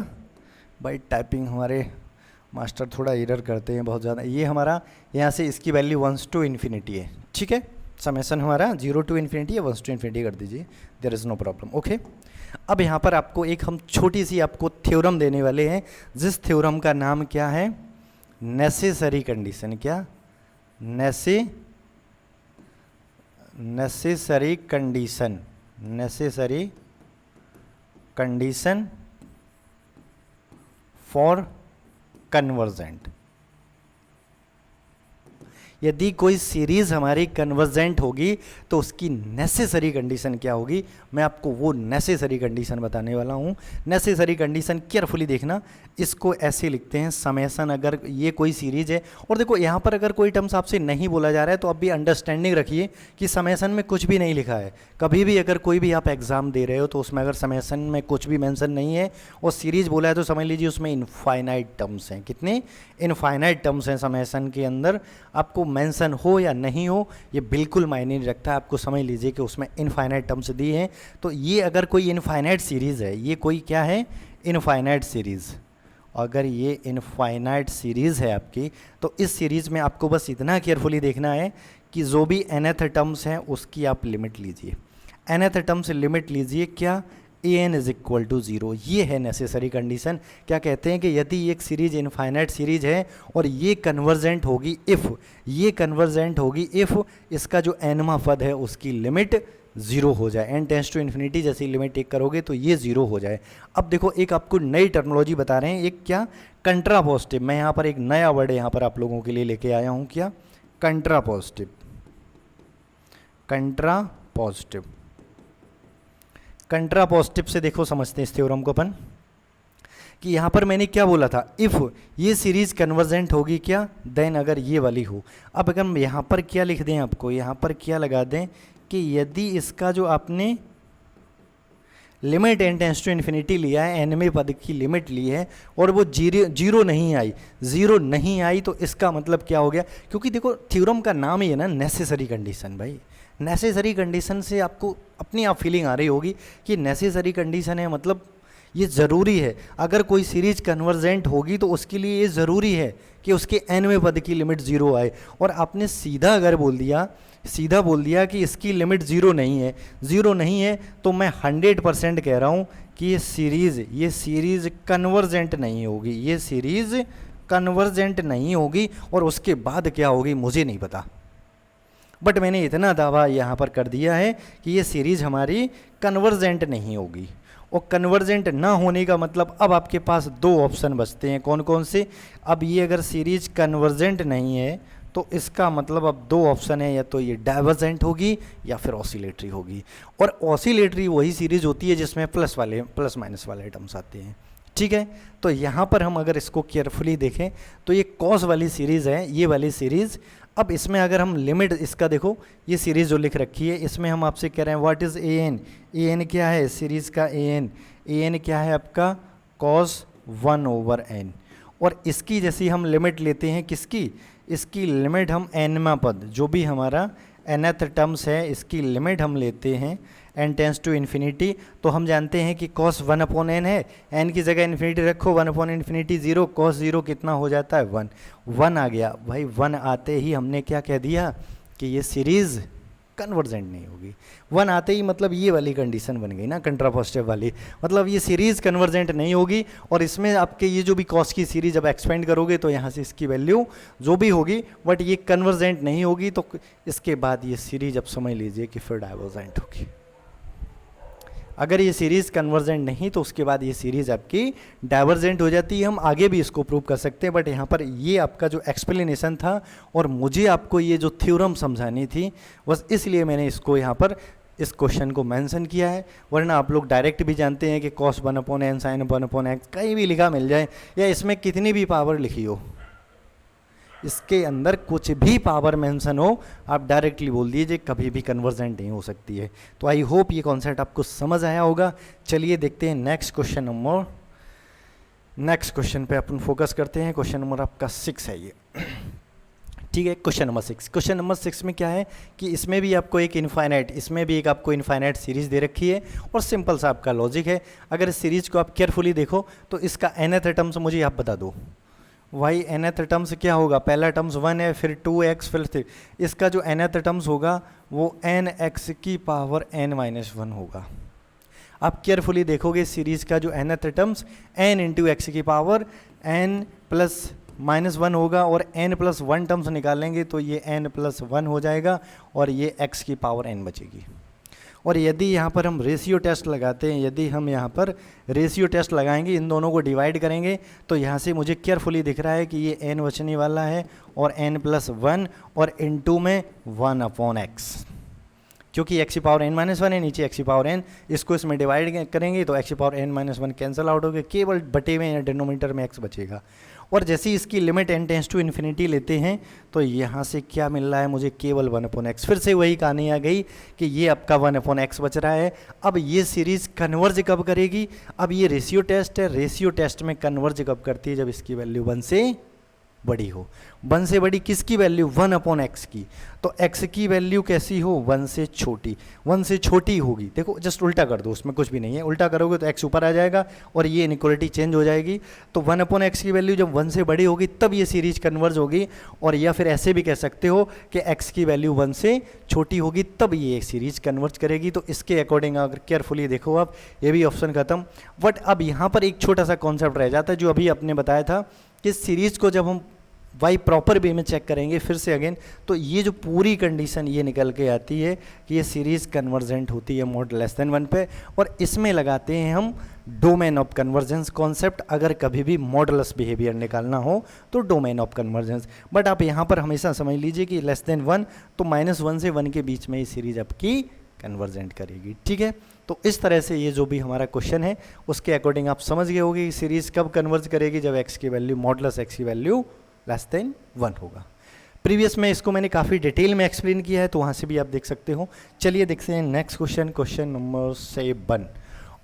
भाई टाइपिंग हमारे मास्टर थोड़ा एरर करते हैं बहुत ज़्यादा। ये हमारा यहाँ से इसकी वैल्यू 1 to इन्फिनिटी है, ठीक है, समेसन हमारा 0 to इन्फिनिटी या 1 to इन्फिनिटी कर दीजिए, there is no problem. Okay, अब यहाँ पर आपको एक हम छोटी सी आपको थ्योरम देने वाले हैं, जिस थ्योरम का नाम क्या है, नेसेसरी कंडीशन। क्या, नेसेसरी कंडीशन फॉर कन्वर्जेंट। यदि कोई सीरीज़ हमारी कन्वर्जेंट होगी तो उसकी नेसेसरी कंडीशन क्या होगी, मैं आपको वो नेसेसरी कंडीशन बताने वाला हूँ। नेसेसरी कंडीशन केयरफुली देखना, इसको ऐसे लिखते हैं समेसन, अगर ये कोई सीरीज है। और देखो यहाँ पर अगर कोई टर्म्स आपसे नहीं बोला जा रहा है तो आप भी अंडरस्टैंडिंग रखिए कि समेसन में कुछ भी नहीं लिखा है। कभी भी अगर कोई भी आप एग्जाम दे रहे हो तो उसमें अगर समेसन में कुछ भी मेंशन नहीं है और सीरीज बोला है तो समझ लीजिए उसमें इनफाइनाइट टर्म्स हैं। कितने इनफाइनाइट टर्म्स हैं समेसन के अंदर, आपको मेंशन हो या नहीं हो ये बिल्कुल मायने नहीं रखता, आपको समझ लीजिए कि उसमें इनफाइनाइट टर्म्स दिए हैं। तो ये अगर कोई इनफाइनाइट सीरीज़ है, ये कोई क्या है, इनफाइनाइट सीरीज़, अगर ये इनफाइनाइट सीरीज़ है आपकी, तो इस सीरीज़ में आपको बस इतना केयरफुली देखना है कि जो भी nth टर्म्स हैं उसकी आप लिमिट लीजिए। nth टर्म्स लिमिट लीजिए क्या, an इज इक्वल टू 0। ये है नेसेसरी कंडीशन। क्या कहते हैं कि यदि एक सीरीज इनफाइनाइट सीरीज है और ये कन्वर्जेंट होगी इफ़, ये कन्वर्जेंट होगी इफ़ इसका जो nवां पद है उसकी लिमिट 0 हो जाए, n टेंस टू इन्फिनिटी जैसी लिमिट टेक करोगे तो ये 0 हो जाए। अब देखो एक आपको नई टर्मिनोलॉजी बता रहे हैं, एक क्या, कंट्रापोजिटिव। मैं यहाँ पर एक नया वर्ड यहाँ पर आप लोगों के लिए लेके आया हूँ, क्या, कंट्रापोजिटिव। कंट्रापोजिटिव, कंट्रापोजिटिव से देखो समझते हैं इस थ्योरम को अपन, कि यहाँ पर मैंने क्या बोला था, इफ़ ये सीरीज कन्वर्जेंट होगी क्या, देन अगर ये वाली हो। अब अगर हम यहाँ पर क्या लिख दें, आपको यहाँ पर क्या लगा दें कि यदि इसका जो आपने limit n tends to infinity लिया है, nवें पद की लिमिट ली है और वो जीरो नहीं आई, ज़ीरो नहीं आई, तो इसका मतलब क्या हो गया, क्योंकि देखो थ्योरम का नाम ही है ना नेसेसरी कंडीशन। भाई नेसेसरी कंडीशन से आपको अपनी आप फीलिंग आ रही होगी कि नेसेसरी कंडीशन है, मतलब ये ज़रूरी है। अगर कोई सीरीज कन्वर्जेंट होगी तो उसके लिए ये ज़रूरी है कि उसके nवें पद की लिमिट 0 आए। और आपने सीधा अगर बोल दिया, सीधा बोल दिया कि इसकी लिमिट 0 नहीं है, 0 नहीं है, तो मैं 100% कह रहा हूँ कि ये सीरीज़ कन्वर्जेंट नहीं होगी, ये सीरीज़ कन्वर्जेंट नहीं होगी। और उसके बाद क्या होगी मुझे नहीं पता, बट मैंने इतना दावा यहाँ पर कर दिया है कि ये सीरीज़ हमारी कन्वर्जेंट नहीं होगी। और कन्वर्जेंट ना होने का मतलब अब आपके पास दो ऑप्शन बचते हैं, कौन कौन से। अब ये अगर सीरीज कन्वर्जेंट नहीं है तो इसका मतलब अब दो ऑप्शन है, या तो ये डाइवर्जेंट होगी या फिर ऑसिलेटरी होगी। और ऑसिलेटरी वही सीरीज होती है जिसमें प्लस माइनस वाले टर्म्स आते हैं, ठीक है। तो यहाँ पर हम अगर इसको केयरफुली देखें तो ये कॉस वाली सीरीज़ है, ये वाली सीरीज़। अब इसमें अगर हम लिमिट इसका देखो, ये सीरीज़ जो लिख रखी है इसमें हम आपसे कह रहे हैं व्हाट इज़ an, an क्या है सीरीज़ का, an क्या है आपका cos 1/n। और इसकी जैसी हम लिमिट लेते हैं किसकी, इसकी लिमिट हम nवां पद जो भी हमारा nth टर्म्स है इसकी लिमिट हम लेते हैं n टेंस टू इन्फिनिटी। तो हम जानते हैं कि cos 1/n है, n की जगह इन्फिनिटी रखो, 1/∞ 0, cos 0 कितना हो जाता है 1, 1 आ गया। भाई 1 आते ही हमने क्या कह दिया कि ये सीरीज़ कन्वर्जेंट नहीं होगी। 1 आते ही मतलब ये वाली कंडीशन बन गई ना कंट्रापोजिटिव वाली, मतलब ये सीरीज़ कन्वर्जेंट नहीं होगी। और इसमें आपके ये जो भी कॉस की सीरीज जब एक्सपेंड करोगे तो यहाँ से इसकी वैल्यू जो भी होगी, बट ये कन्वर्जेंट नहीं होगी। तो इसके बाद ये सीरीज अब समझ लीजिए कि फिर डाइवर्जेंट होगी। अगर ये सीरीज़ कन्वर्जेंट नहीं तो उसके बाद ये सीरीज़ आपकी डाइवर्जेंट हो जाती है। हम आगे भी इसको प्रूव कर सकते हैं, बट यहाँ पर ये आपका जो एक्सप्लेनेशन था और मुझे आपको ये जो थ्योरम समझानी थी बस इसलिए मैंने इसको यहाँ पर इस क्वेश्चन को मेंशन किया है। वरना आप लोग डायरेक्ट भी जानते हैं कि cos 1/n sin 1/x कहीं भी लिखा मिल जाए, या इसमें कितनी भी पावर लिखी हो, इसके अंदर कुछ भी पावर मेंशन हो, आप डायरेक्टली बोल दीजिए कभी भी कन्वर्जेंट नहीं हो सकती है। तो आई होप ये कॉन्सेप्ट आपको समझ आया होगा। चलिए देखते हैं next question number, next question पे अपन फोकस करते हैं। क्वेश्चन नंबर आपका 6 है ये, ठीक है। क्वेश्चन नंबर 6, क्वेश्चन नंबर 6 में क्या है कि इसमें भी आपको एक इनफाइनाइट, इसमें भी एक आपको इनफाइनाइट सीरीज दे रखी है और सिंपल सा आपका लॉजिक है। अगर इस सीरीज को आप केयरफुली देखो तो इसका nth टर्म्स मुझे आप बता दो, वाई nth टर्म्स क्या होगा, पहला टर्म्स 1 है, फिर 2x, फिर 3। इसका जो nth टर्म्स होगा वो nx की पावर n-1 होगा। आप केयरफुली देखोगे सीरीज़ का जो nth terms n into x की पावर n+-1 होगा, और n+1 टर्म्स निकालेंगे तो ये n+1 हो जाएगा और ये x की पावर n बचेगी। और यदि यहाँ पर हम रेशियो टेस्ट लगाते हैं, यदि हम यहाँ पर रेशियो टेस्ट लगाएंगे, इन दोनों को डिवाइड करेंगे, तो यहाँ से मुझे केयरफुली दिख रहा है कि ये n बचने वाला है और n+1 और इनटू में 1/x, क्योंकि x की पावर n-1 है, नीचे x की पावर n, इसको इसमें डिवाइड करेंगे तो x की पावर n-1 कैंसिल आउट हो गया, केवल बटे में डिनोमिनेटर में x बचेगा। और जैसे ही इसकी limit n tends to infinity लेते हैं तो यहाँ से क्या मिल रहा है मुझे, केवल 1/x। फिर से वही कहानी आ गई कि ये आपका 1/x बच रहा है। अब ये सीरीज़ कन्वर्ज कब करेगी, अब ये रेशियो टेस्ट है, रेशियो टेस्ट में कन्वर्ज कब करती है, जब इसकी वैल्यू 1 से बड़ी हो। 1 से बड़ी किसकी वैल्यू, 1/x की। तो x की वैल्यू कैसी हो, 1 से छोटी, 1 से छोटी होगी। देखो जस्ट उल्टा कर दो, उसमें कुछ भी नहीं है, उल्टा करोगे तो x ऊपर आ जाएगा और ये इनइक्वालिटी चेंज हो जाएगी। तो 1/x की वैल्यू जब 1 से बड़ी होगी तब ये सीरीज कन्वर्ज होगी। और या फिर ऐसे भी कह सकते हो कि x की वैल्यू 1 से छोटी होगी तब ये सीरीज कन्वर्ज करेगी। तो इसके अकॉर्डिंग अगर केयरफुली देखो आप, ये भी ऑप्शन खत्म। बट अब यहाँ पर एक छोटा सा कॉन्सेप्ट रह जाता है जो अभी आपने बताया था कि सीरीज को जब हम वाई प्रॉपर वे में चेक करेंगे फिर से अगेन, तो ये जो पूरी कंडीशन ये निकल के आती है कि ये सीरीज कन्वर्जेंट होती है मॉड <1 पे। और इसमें लगाते हैं हम डोमेन ऑफ कन्वर्जेंस कॉन्सेप्ट, अगर कभी भी मॉडुलस बिहेवियर निकालना हो तो डोमेन ऑफ कन्वर्जेंस। बट आप यहाँ पर हमेशा समझ लीजिए कि <1 तो -1 से 1 के बीच में ये सीरीज आपकी कन्वर्जेंट करेगी, ठीक है। तो इस तरह से ये जो भी हमारा क्वेश्चन है उसके अकॉर्डिंग आप समझ गए होगे कि सीरीज कब कन्वर्ज करेगी, जब x की वैल्यू मॉडुलस x की वैल्यू <1 होगा। प्रीवियस में इसको मैंने काफ़ी डिटेल में एक्सप्लेन किया है, तो वहाँ से भी आप देख सकते हो। चलिए देखते हैं नेक्स्ट क्वेश्चन, क्वेश्चन नंबर 7।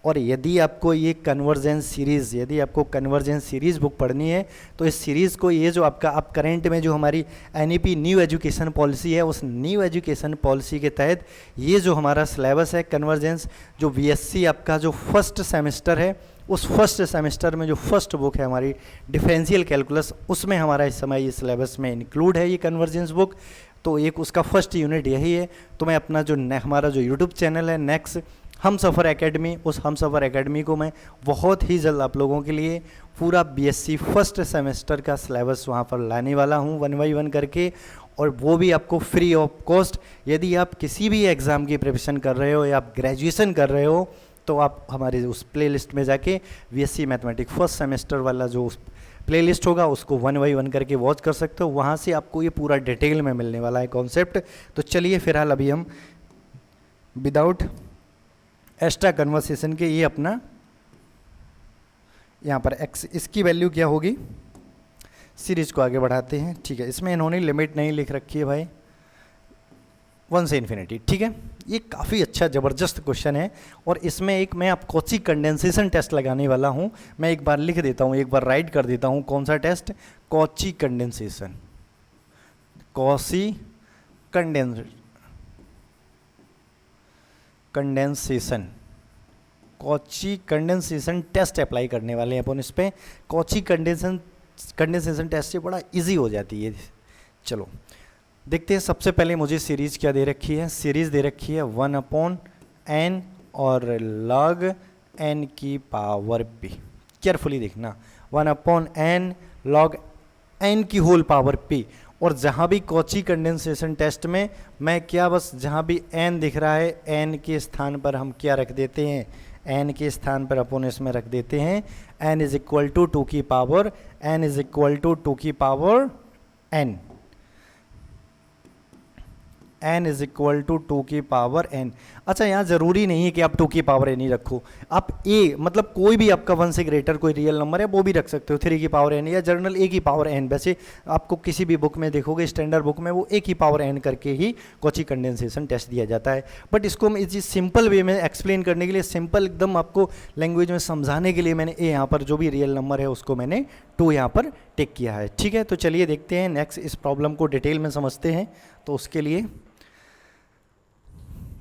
और यदि आपको ये कन्वर्जेंस सीरीज़, यदि आपको कन्वर्जेंस सीरीज़ बुक पढ़नी है तो इस सीरीज़ को, ये जो आपका अब करंट में जो हमारी NEP न्यू एजुकेशन पॉलिसी है, उस न्यू एजुकेशन पॉलिसी के तहत ये जो हमारा सिलेबस है कन्वर्जेंस, जो VSC आपका जो फर्स्ट सेमेस्टर है, उस फर्स्ट सेमेस्टर में जो फर्स्ट बुक है हमारी डिफरेंशियल कैलकुलस, उसमें हमारा इस समय ये सिलेबस में इंक्लूड है ये कन्वर्जेंस बुक। तो एक उसका फर्स्ट यूनिट यही है। तो मैं अपना जो हमारा जो यूट्यूब चैनल है नेक्स्ट हमसफ़र एकेडमी, उस हमसफ़र एकेडमी को मैं बहुत ही जल्द आप लोगों के लिए पूरा BSc फर्स्ट सेमेस्टर का सिलेबस वहाँ पर लाने वाला हूँ 1 by 1 करके, और वो भी आपको फ्री ऑफ कॉस्ट। यदि आप किसी भी एग्ज़ाम की प्रिपरेशन कर रहे हो या आप ग्रेजुएशन कर रहे हो तो आप हमारे उस प्लेलिस्ट में जाके VSc मैथमेटिक्स फर्स्ट सेमेस्टर वाला जो उस प्लेलिस्ट होगा उसको 1 by 1 करके वॉच कर सकते हो। वहाँ से आपको ये पूरा डिटेल में मिलने वाला है कॉन्सेप्ट। तो चलिए फिलहाल अभी हम विदाउट एक्स्ट्रा कन्वर्सेशन के ये अपना यहाँ पर x, इसकी वैल्यू क्या होगी, सीरीज को आगे बढ़ाते हैं, ठीक है। इसमें इन्होंने लिमिट नहीं लिख रखी है भाई, 1 से इन्फिनिटी, ठीक है। ये काफ़ी अच्छा ज़बरदस्त क्वेश्चन है और इसमें एक मैं आप कॉची कंडेंसेशन टेस्ट लगाने वाला हूँ। मैं एक बार लिख देता हूँ, एक बार राइट कर देता हूँ, कौन सा test, Cauchy condensation, Cauchy Cauchy condensation test apply करने वाले हैं अपन इस पर। कॉची कंडेंसेशन टेस्ट से बड़ा इजी हो जाती है। चलो देखते हैं। सबसे पहले मुझे सीरीज़ क्या दे रखी है, सीरीज़ दे रखी है 1/n और log n की पावर p। केयरफुली देखना, 1/n log n की होल पावर p। और जहाँ भी कॉची कंडेंसेशन टेस्ट में मैं क्या, बस जहाँ भी n दिख रहा है n के स्थान पर हम क्या रख देते हैं, n के स्थान पर अपन इसमें रख देते हैं n इज इक्वल टू 2 की power n is equal to 2 की power n, n is equal to 2 की पावर n। अच्छा यहाँ ज़रूरी नहीं है कि आप 2 की पावर n ही रखो, आप a मतलब कोई भी आपका 1 से ग्रेटर कोई रियल नंबर है वो भी रख सकते हो, 3 की पावर n या जर्नल a की पावर n। वैसे आपको किसी भी बुक में देखोगे, स्टैंडर्ड बुक में वो a की पावर n करके ही कॉची कंडेंसेशन टेस्ट दिया जाता है। बट इसको मैं इसी सिंपल वे में एक्सप्लेन करने के लिए, सिंपल एकदम आपको लैंग्वेज में समझाने के लिए मैंने a यहाँ पर जो भी रियल नंबर है उसको मैंने 2 यहाँ पर टेक किया है, ठीक है। तो चलिए देखते हैं नेक्स्ट, इस प्रॉब्लम को डिटेल में समझते हैं। तो उसके लिए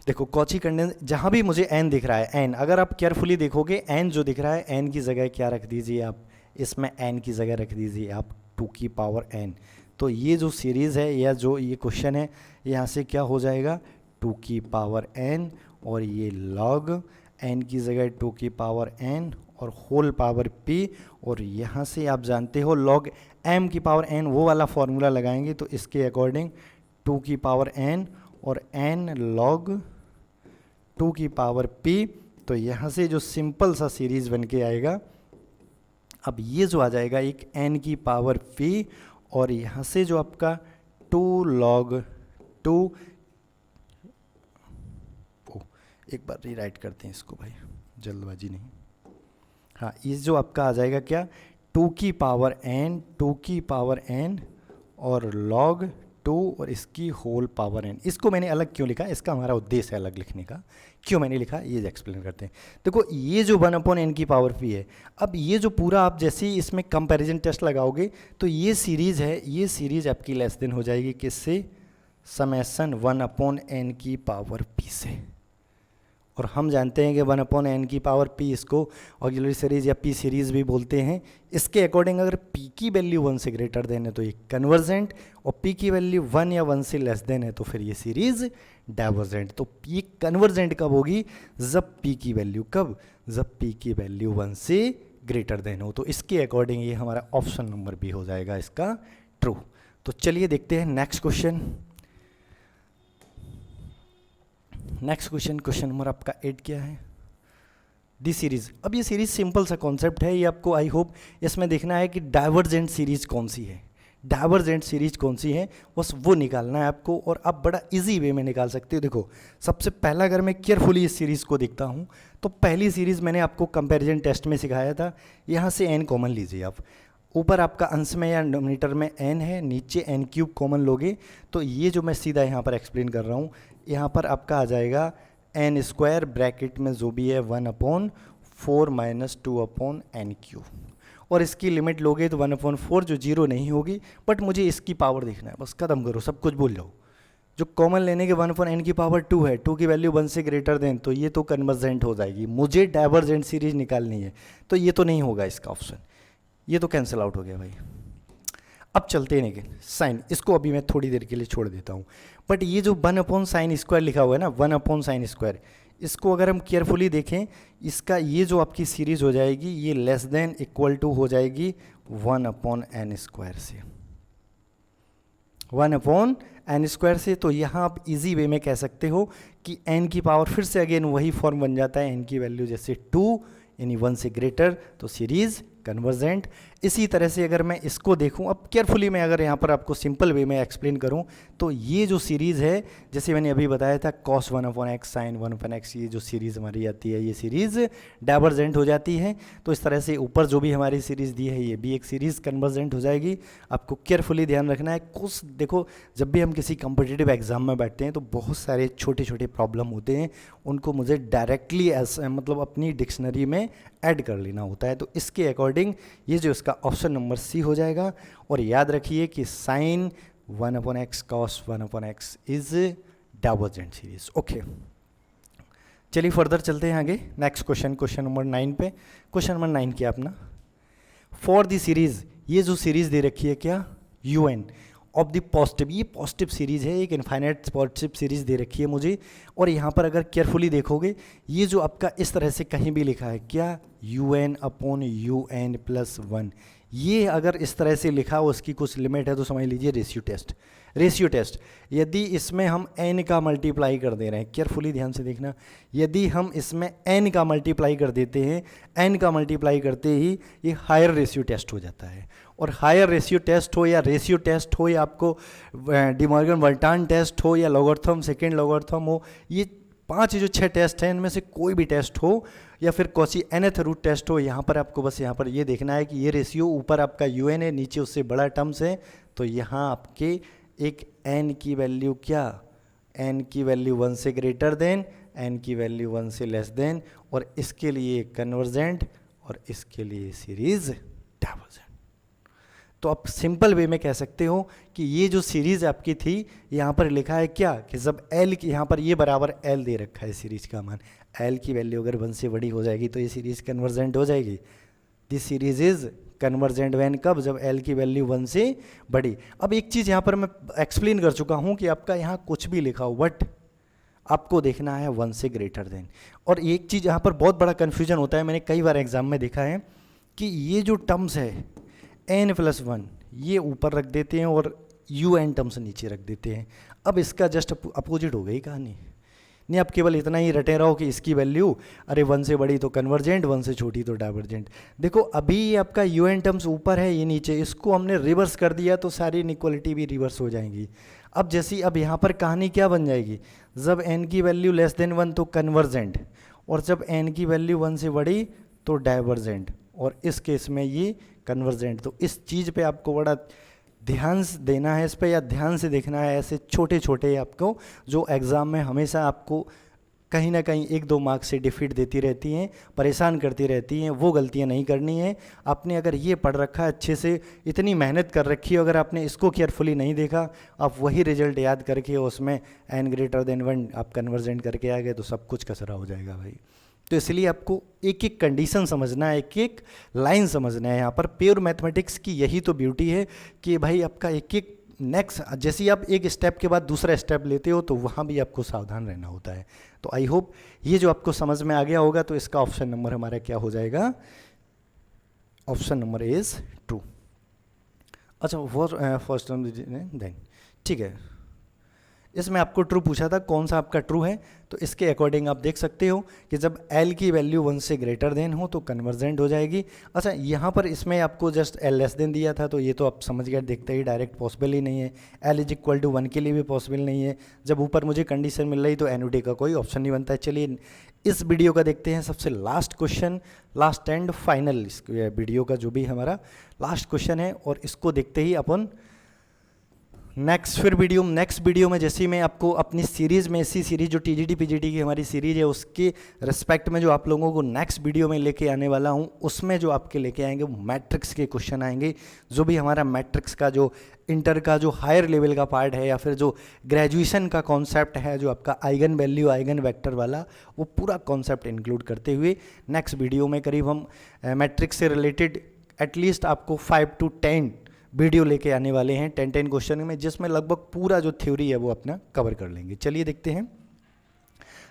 देखो कॉची कंडेंस, जहाँ भी मुझे n दिख रहा है n, अगर आप केयरफुली देखोगे n जो दिख रहा है n की जगह क्या रख दीजिए आप, इसमें n की जगह रख दीजिए आप 2 की पावर n। तो ये जो सीरीज़ है या जो ये क्वेश्चन है यहाँ से क्या हो जाएगा 2 की पावर n, और ये log n की जगह 2 की पावर n और होल पावर p। और यहाँ से आप जानते हो log m की पावर n, वो वाला फॉर्मूला लगाएंगे तो इसके अकॉर्डिंग 2 की पावर n और n log टू की पावर p, तो यहाँ से जो सिंपल सा सीरीज बन के आएगा, अब ये जो आ जाएगा एक n की पावर p, और यहाँ से जो आपका 2 log 2, एक बार रीराइट करते हैं इसको भाई, जल्दबाजी नहीं। हाँ, ये जो आपका आ जाएगा क्या, 2 की पावर n, 2 की पावर n और log 2 और इसकी होल पावर n। इसको मैंने अलग क्यों लिखा, इसका हमारा उद्देश्य है अलग लिखने का, क्यों मैंने लिखा ये एक्सप्लेन करते हैं। देखो ये जो 1/n की पावर p है, अब ये जो पूरा आप जैसे ही इसमें कंपैरिजन टेस्ट लगाओगे तो ये सीरीज़ है, ये सीरीज़ आपकी लेस देन हो जाएगी किससे, समेसन 1/n की पावर p से। और हम जानते हैं कि 1/n की पावर p इसको ऑक्सिलरी सीरीज या p सीरीज भी बोलते हैं। इसके अकॉर्डिंग अगर p की वैल्यू 1 से ग्रेटर देन है तो ये कन्वर्जेंट, और p की वैल्यू 1 या 1 से लेस देन है तो फिर ये सीरीज डाइवर्जेंट। तो ये कन्वर्जेंट कब होगी, जब p की वैल्यू कब, जब p की वैल्यू 1 से ग्रेटर देन हो। तो इसके अकॉर्डिंग ये हमारा ऑप्शन नंबर भी हो जाएगा इसका ट्रू। तो चलिए देखते हैं next question. Next question, question number आपका 8 क्या है, दी सीरीज। अब ये सीरीज सिंपल सा कॉन्सेप्ट है, ये आपको आई होप इसमें देखना है कि डाइवर्जेंट सीरीज कौन सी है, डाइवर्जेंट सीरीज कौन सी है, बस वो निकालना है आपको, और आप बड़ा इजी वे में निकाल सकते हो। देखो सबसे पहला अगर मैं केयरफुली इस सीरीज़ को देखता हूँ तो पहली सीरीज़ मैंने आपको कंपैरिजन टेस्ट में सिखाया था, यहाँ से n कॉमन लीजिए आप, ऊपर आपका अंश में या डिनोमिनेटर में n है, नीचे n³ कॉमन लोगे, तो ये जो मैं सीधा यहाँ पर एक्सप्लेन कर रहा हूँ, यहाँ पर आपका आ जाएगा n² ब्रैकेट में जो भी है 1/4 - 2/n³, और इसकी लिमिट लोगे तो 1/4 जो जीरो नहीं होगी, बट मुझे इसकी पावर देखना है, बस खत्म करो, सब कुछ भूल जाओ। जो कॉमन लेने के 1/n की पावर 2 है, 2 की वैल्यू 1 से ग्रेटर देन, तो ये तो कन्वर्जेंट हो जाएगी। मुझे डाइवर्जेंट सीरीज निकालनी है, तो ये तो नहीं होगा इसका ऑप्शन, ये तो कैंसिल आउट हो गया भाई। अब चलते हैं साइन, इसको अभी मैं थोड़ी देर के लिए छोड़ देता हूँ, बट ये जो 1/sin² लिखा हुआ है ना, 1/sin², इसको अगर हम केयरफुली देखें, इसका ये जो आपकी सीरीज हो जाएगी ये लेस देन इक्वल टू हो जाएगी 1/n² से, 1/n² से। तो यहाँ आप इजी वे में कह सकते हो कि n की पावर फिर से अगेन वही फॉर्म बन जाता है, n की वैल्यू जैसे 2 यानी 1 से ग्रेटर, तो सीरीज कन्वर्जेंट। इसी तरह से अगर मैं इसको देखूं, अब केयरफुली मैं अगर यहाँ पर आपको सिंपल वे में एक्सप्लेन करूं, तो ये जो सीरीज़ है, जैसे मैंने अभी बताया था cos 1/x sin 1/x, ये जो सीरीज़ हमारी आती है ये सीरीज़ डाइवर्जेंट हो जाती है। तो इस तरह से ऊपर जो भी हमारी सीरीज़ दी है ये भी एक सीरीज़ कन्वर्जेंट हो जाएगी। आपको केयरफुली ध्यान रखना है। कुछ देखो, जब भी हम किसी कॉम्पिटिटिव एग्जाम में बैठते हैं तो बहुत सारे छोटे छोटे प्रॉब्लम होते हैं, उनको मुझे डायरेक्टली मतलब अपनी डिक्शनरी में ऐड कर लेना होता है। तो इसके अकॉर्डिंग ये जो इसका ऑप्शन नंबर सी हो जाएगा। और याद रखिए कि sine 1/x cos 1/x is divergent series. Okay, चलिए फर्दर चलते हैं आगे। नेक्स्ट क्वेश्चन, क्वेश्चन नंबर 9 पे। क्वेश्चन नंबर 9 क्या अपना, फॉर द सीरीज, ये जो सीरीज दे रखी है क्या, UN ऑफ द पॉजिटिव, ये पॉजिटिव सीरीज है, एक इनफाइनाइट पॉजिटिव सीरीज दे रखी है मुझे। और यहाँ पर अगर केयरफुली देखोगे, ये जो आपका इस तरह से कहीं भी लिखा है क्या, UN/UN + 1, ये अगर इस तरह से लिखा हो, उसकी कुछ लिमिट है, तो समझ लीजिए रेशियो टेस्ट। रेशियो टेस्ट, यदि इसमें हम n का मल्टीप्लाई कर दे रहे हैं, केयरफुली ध्यान से देखना, यदि हम इसमें n का मल्टीप्लाई कर देते हैं, n का मल्टीप्लाई करते ही ये हायर रेशियो टेस्ट हो जाता है। और हायर रेशियो टेस्ट हो या रेशियो टेस्ट हो या आपको डी मॉर्गन वर्टान टेस्ट हो या लॉगरिथम, सेकेंड लॉगरिथम हो, ये 5 जो 6 टेस्ट हैं इनमें से कोई भी टेस्ट हो, या फिर कौसी nth रूट टेस्ट हो, यहाँ पर आपको बस यहाँ पर ये देखना है कि ये रेशियो ऊपर आपका UN है, नीचे उससे बड़ा टर्म्स है, तो यहाँ आपके एक n की वैल्यू क्या, n की वैल्यू 1 से ग्रेटर देन, n की वैल्यू 1 से लेस देन, और इसके लिए कन्वर्जेंट और इसके लिए सीरीज डाइवर्जेंट। तो आप सिंपल वे में कह सकते हो कि ये जो सीरीज आपकी थी, यहाँ पर लिखा है क्या कि जब L की, यहाँ पर ये बराबर L दे रखा है सीरीज का मान, L की वैल्यू अगर 1 से बड़ी हो जाएगी तो ये सीरीज कन्वर्जेंट हो जाएगी। This series is convergent when, कब, जब L की वैल्यू 1 से बड़ी। अब एक चीज़ यहाँ पर मैं एक्सप्लेन कर चुका हूँ कि आपका यहाँ कुछ भी लिखा हो, बट आपको देखना है 1 से ग्रेटर देन। और एक चीज़ यहाँ पर बहुत बड़ा कन्फ्यूजन होता है, मैंने कई बार एग्जाम में देखा है कि ये जो टर्म्स है n+1 ये ऊपर रख देते हैं और UN टर्म्स नीचे रख देते हैं। अब इसका जस्ट अपोजिट हो गई कहानी। नहीं आप केवल इतना ही रटे रहो कि इसकी वैल्यू अरे 1 से बड़ी तो कन्वर्जेंट, 1 से छोटी तो डाइवर्जेंट। देखो अभी ये आपका यू एन टर्म्स ऊपर है, ये नीचे, इसको हमने रिवर्स कर दिया तो सारी इनइक्वालिटी भी रिवर्स हो जाएंगी। अब जैसी अब यहाँ पर कहानी क्या बन जाएगी, जब एन की वैल्यू लेस देन 1 तो कन्वर्जेंट, और जब एन की वैल्यू 1 से बड़ी तो डाइवर्जेंट, और इस केस में ये कन्वर्जेंट। तो इस चीज़ पे आपको बड़ा ध्यान देना है, इस पे या ध्यान से देखना है। ऐसे छोटे छोटे आपको जो एग्ज़ाम में हमेशा आपको कहीं ना कहीं 1-2 मार्क्स से डिफीट देती रहती हैं, परेशान करती रहती हैं, वो गलतियां नहीं करनी है। आपने अगर ये पढ़ रखा है अच्छे से, इतनी मेहनत कर रखी है, अगर आपने इसको केयरफुली नहीं देखा, आप वही रिजल्ट याद करके उसमें n ग्रेटर देन 1 आप कन्वर्जेंट करके आ गए तो सब कुछ कसरा हो जाएगा भाई। तो इसलिए आपको एक एक कंडीशन समझना है, एक एक लाइन समझना है। यहाँ पर प्योर मैथमेटिक्स की यही तो ब्यूटी है कि भाई आपका एक एक नेक्स्ट, जैसे ही आप एक स्टेप के बाद दूसरा स्टेप लेते हो तो वहाँ भी आपको सावधान रहना होता है। तो आई होप ये जो आपको समझ में आ गया होगा। तो इसका ऑप्शन नंबर हमारा क्या हो जाएगा, ऑप्शन नंबर इज ट्रू। अच्छा फर्स्ट टर्म देन, ठीक है, इसमें आपको ट्रू पूछा था, कौन सा आपका ट्रू है। तो इसके अकॉर्डिंग आप देख सकते हो कि जब L की वैल्यू 1 से ग्रेटर देन हो तो कन्वर्जेंट हो जाएगी। अच्छा यहाँ पर इसमें आपको जस्ट L लेस देन दिया था, तो ये तो आप समझ गए, देखते ही डायरेक्ट पॉसिबल ही नहीं है। L इज इक्वल टू 1 के लिए भी पॉसिबल नहीं है। जब ऊपर मुझे कंडीशन मिल रही तो एनुटी का कोई ऑप्शन नहीं बनता है। चलिए इस वीडियो का देखते हैं सबसे last question, last and final इस वीडियो का जो भी हमारा लास्ट क्वेश्चन है, और इसको देखते ही अपन नेक्स्ट वीडियो में जैसे ही मैं आपको अपनी सीरीज़ में, इसी सीरीज जो टीजीटी पीजीटी की हमारी सीरीज है उसके रिस्पेक्ट में जो आप लोगों को नेक्स्ट वीडियो में लेके आने वाला हूँ, उसमें जो आपके लेके आएंगे वो मैट्रिक्स के क्वेश्चन आएंगे। जो भी हमारा मैट्रिक्स का जो इंटर का जो हायर लेवल का पार्ट है, या फिर जो ग्रेजुएशन का कॉन्सेप्ट है, जो आपका आइगन वैल्यू आइगन वेक्टर वाला, वो पूरा कॉन्सेप्ट इंक्लूड करते हुए नेक्स्ट वीडियो में करीब हम मैट्रिक्स से रिलेटेड एटलीस्ट आपको 5 to 10 वीडियो लेके आने वाले हैं, 10 क्वेश्चन में, जिसमें लगभग पूरा जो थ्योरी है वो अपना कवर कर लेंगे। चलिए देखते हैं।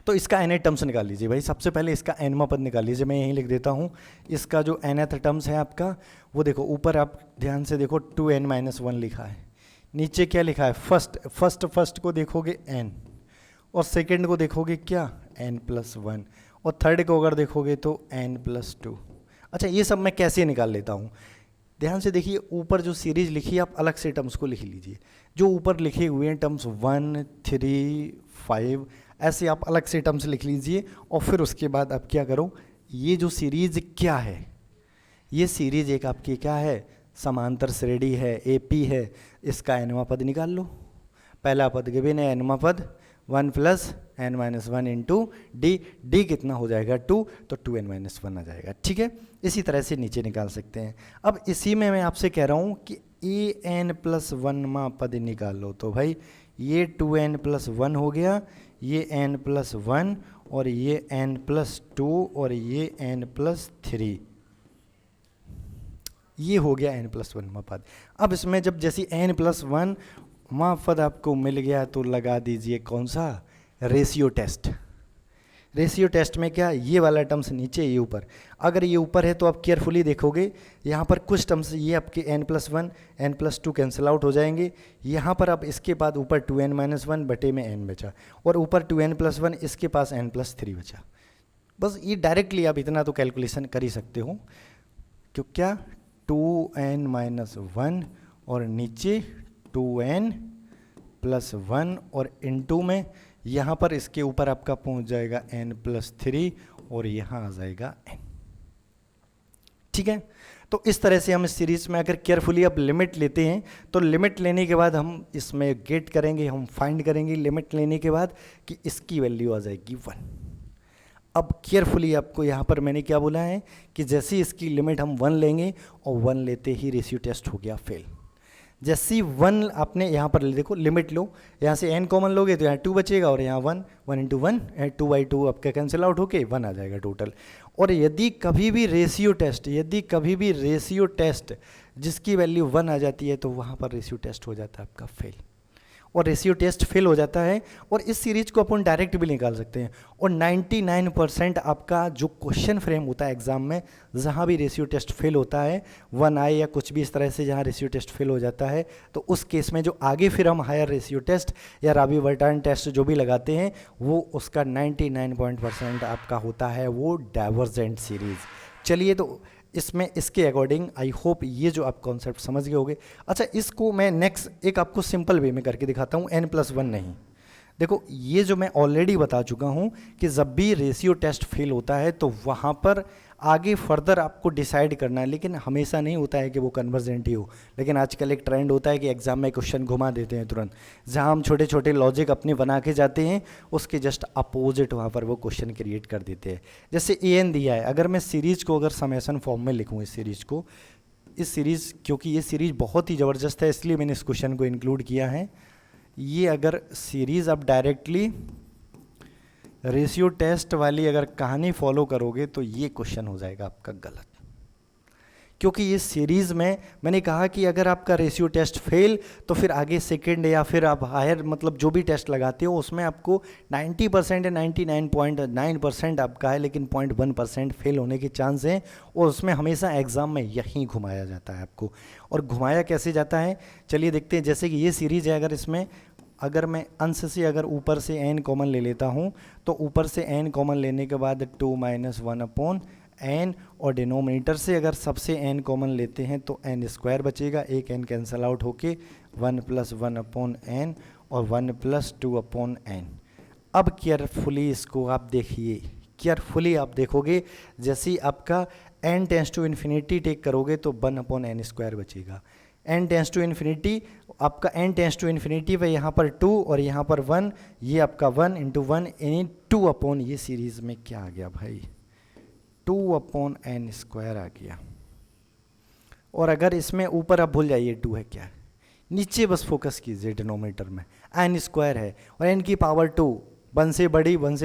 तो इसका nth टर्म्स निकाल लीजिए भाई। सबसे पहले इसका nवां पद निकाल लीजिए, मैं यहीं लिख देता हूँ। इसका जो nth टर्म्स है आपका, वो देखो ऊपर आप ध्यान से देखो 2n-1 लिखा है, नीचे क्या लिखा है, फर्स्ट को देखोगे n, और सेकेंड को देखोगे क्या n+1, और थर्ड को अगर देखोगे तो n+2। अच्छा ये सब मैं कैसे निकाल लेता हूँ, ध्यान से देखिए। ऊपर जो सीरीज लिखी है आप अलग से टर्म्स को लिख लीजिए, जो ऊपर लिखे हुए हैं टर्म्स 1, 3, 5, ऐसे आप अलग से टर्म्स लिख लीजिए। और फिर उसके बाद आप क्या करो, ये जो सीरीज क्या है, ये सीरीज एक आपकी क्या है, समांतर श्रेणी है, AP है। इसका nवां पद निकाल लो। पहला पद गिवन है, nवां पद 1 + n-1 इंटू डी कितना हो जाएगा 2, तो 2n-1 आ जाएगा। ठीक है, इसी तरह से नीचे निकाल सकते हैं। अब इसी में मैं आपसे कह रहा हूँ कि an+1 पद निकाल लो। तो भाई ये 2n+1 हो गया, ये n+1, और ये n+2, और ये n+3, ये हो गया n+1 पद। अब इसमें जब जैसी n+1 पद आपको मिल गया तो लगा दीजिए कौन सा, रेशियो टेस्ट। रेशियो टेस्ट में क्या, ये वाला टर्म्स नीचे, ये ऊपर। अगर ये ऊपर है तो आप केयरफुली देखोगे, यहाँ पर कुछ टर्म्स ये आपके n+1 n+2 कैंसिल आउट हो जाएंगे। यहाँ पर अब इसके बाद ऊपर 2n-1 बटे में n बचा, और ऊपर 2n+1, इसके पास n+3 बचा। बस ये डायरेक्टली आप इतना तो कैलकुलेशन कर ही सकते हो, क्यों क्या 2n-1 और नीचे 2n+1, और इनटू में यहाँ पर इसके ऊपर आपका पहुँच जाएगा n+3, और यहाँ आ जाएगा n। ठीक है, तो इस तरह से हम इस सीरीज में अगर केयरफुली अब लिमिट लेते हैं, तो लिमिट लेने के बाद हम इसमें गेट करेंगे, हम फाइंड करेंगे लिमिट लेने के बाद कि इसकी वैल्यू आ जाएगी 1। अब केयरफुली आपको यहाँ पर मैंने क्या बोला है कि जैसे इसकी लिमिट हम 1 लेंगे, और 1 लेते ही रेशियो टेस्ट हो गया फेल। जैसी 1 आपने यहाँ पर देखो, लिमिट लो, यहाँ से n कॉमन लोगे तो यहाँ 2 बचेगा, और यहाँ 1 × 1 2/2 आपका कैंसिल आउट होके 1 आ जाएगा टोटल। और यदि कभी भी रेशियो टेस्ट जिसकी वैल्यू 1 आ जाती है, तो वहाँ पर रेशियो टेस्ट हो जाता है आपका फेल। और रेशियो टेस्ट फेल हो जाता है, और इस सीरीज को अपन डायरेक्ट भी निकाल सकते हैं। और 99% आपका जो क्वेश्चन फ्रेम होता है एग्जाम में, जहाँ भी रेशियो टेस्ट फेल होता है, 1i या कुछ भी इस तरह से जहाँ रेशियो टेस्ट फेल हो जाता है, तो उस केस में जो आगे फिर हम हायर रेशियो टेस्ट या रावी-वर्टान टेस्ट जो भी लगाते हैं, वो उसका 99% आपका होता है वो डाइवर्जेंट सीरीज। चलिए, तो इसमें इसके अकॉर्डिंग आई होप ये जो आप कॉन्सेप्ट समझ गए होंगे। अच्छा, इसको मैं नेक्स्ट एक आपको सिंपल वे में करके दिखाता हूँ, n+1 नहीं। देखो, ये जो मैं ऑलरेडी बता चुका हूँ कि जब भी रेशियो टेस्ट फेल होता है तो वहाँ पर आगे फर्दर आपको डिसाइड करना है, लेकिन हमेशा नहीं होता है कि वो कन्वर्जेंट ही हो। लेकिन आजकल एक ट्रेंड होता है कि एग्जाम में क्वेश्चन घुमा देते हैं तुरंत, जहाँ हम छोटे छोटे लॉजिक अपने बना के जाते हैं, उसके जस्ट अपोजिट वहाँ पर वो क्वेश्चन क्रिएट कर देते हैं। जैसे an दिया है, अगर मैं सीरीज को अगर समेशन फॉर्म में लिखूँ, इस सीरीज क्योंकि ये सीरीज बहुत ही ज़बरदस्त है इसलिए मैंने इस क्वेश्चन को इंक्लूड किया है। ये अगर सीरीज़ आप डायरेक्टली रेशियो टेस्ट वाली अगर कहानी फॉलो करोगे तो ये क्वेश्चन हो जाएगा आपका गलत, क्योंकि ये सीरीज़ में मैंने कहा कि अगर आपका रेशियो टेस्ट फेल तो फिर आगे सेकंड या फिर आप हायर मतलब जो भी टेस्ट लगाते हो उसमें आपको 90% या 99.9% आपका है, लेकिन 0.1% फेल होने के चांस हैं, और उसमें हमेशा एग्ज़ाम में यहीं घुमाया जाता है आपको। और घुमाया कैसे जाता है, चलिए देखते हैं। जैसे कि ये सीरीज़ है, अगर इसमें अगर मैं अंश से अगर ऊपर से n कॉमन ले लेता हूँ, तो ऊपर से n कॉमन लेने के बाद 2 - 1/n, और डिनोमिनेटर से अगर सबसे n कॉमन लेते हैं तो n² बचेगा, एक n कैंसल आउट होके 1 + 1/n और 1 + 2/n। अब केयरफुली इसको आप देखिए, केयरफुली आप देखोगे, जैसे ही आपका n tends to infinity take करोगे तो 1/n² बचेगा। n टेंस टू इन्फिनिटी, आपका n टेंस टू इन्फिनिटी पे यहाँ पर 2 और यहाँ पर 1, ये आपका 1 × 1 यानी 2/, ये सीरीज में क्या आ गया भाई, 2/n² आ गया। और अगर इसमें ऊपर आप भूल जाइए 2 है क्या, नीचे बस फोकस कीजिए, डिनोमिनेटर में n² है और n की पावर 2, 1 से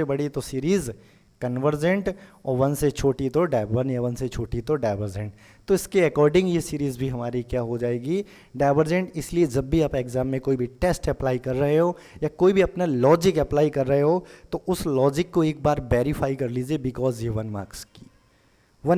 बड़ी तो सीरीज कन्वर्जेंट, और 1 से छोटी तो 1 या 1 से छोटी तो डाइवर्जेंट। तो इसके अकॉर्डिंग ये सीरीज़ भी हमारी क्या हो जाएगी, डाइवर्जेंट। इसलिए जब भी आप एग्जाम में कोई भी टेस्ट अप्लाई कर रहे हो या कोई भी अपना लॉजिक अप्लाई कर रहे हो, तो उस लॉजिक को एक बार वेरीफाई कर लीजिए, बिकॉज ये 1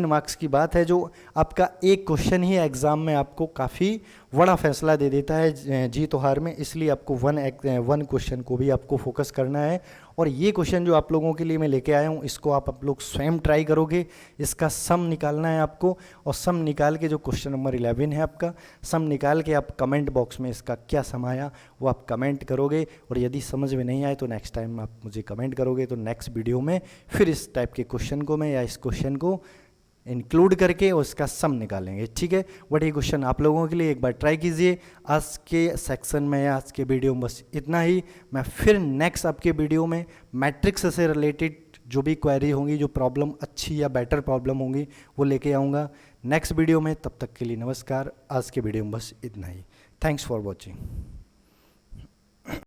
मार्क्स की बात है, जो आपका एक क्वेश्चन ही एग्ज़ाम में आपको काफ़ी बड़ा फैसला दे देता है जीत हार में। इसलिए आपको 1 क्वेश्चन को भी आपको फोकस करना है। और ये क्वेश्चन जो आप लोगों के लिए मैं लेके आया हूँ, इसको आप लोग स्वयं ट्राई करोगे, इसका सम निकालना है आपको, और सम निकाल के जो क्वेश्चन नंबर 11 है आपका, सम निकाल के आप कमेंट बॉक्स में इसका क्या सम आया वो आप कमेंट करोगे। और यदि समझ में नहीं आए तो नेक्स्ट टाइम आप मुझे कमेंट करोगे, तो नेक्स्ट वीडियो में फिर इस टाइप के क्वेश्चन को मैं या इस क्वेश्चन को इंक्लूड करके उसका सम निकालेंगे, ठीक है। बट ये क्वेश्चन आप लोगों के लिए एक बार ट्राई कीजिए। आज के सेक्शन में या आज के वीडियो में बस इतना ही। मैं फिर नेक्स्ट आपके वीडियो में मैट्रिक्स से रिलेटेड जो भी क्वेरी होंगी, जो प्रॉब्लम अच्छी या बेटर प्रॉब्लम होंगी, वो लेके आऊँगा नेक्स्ट वीडियो में। तब तक के लिए नमस्कार। आज के वीडियो में बस इतना ही। Thanks for watching.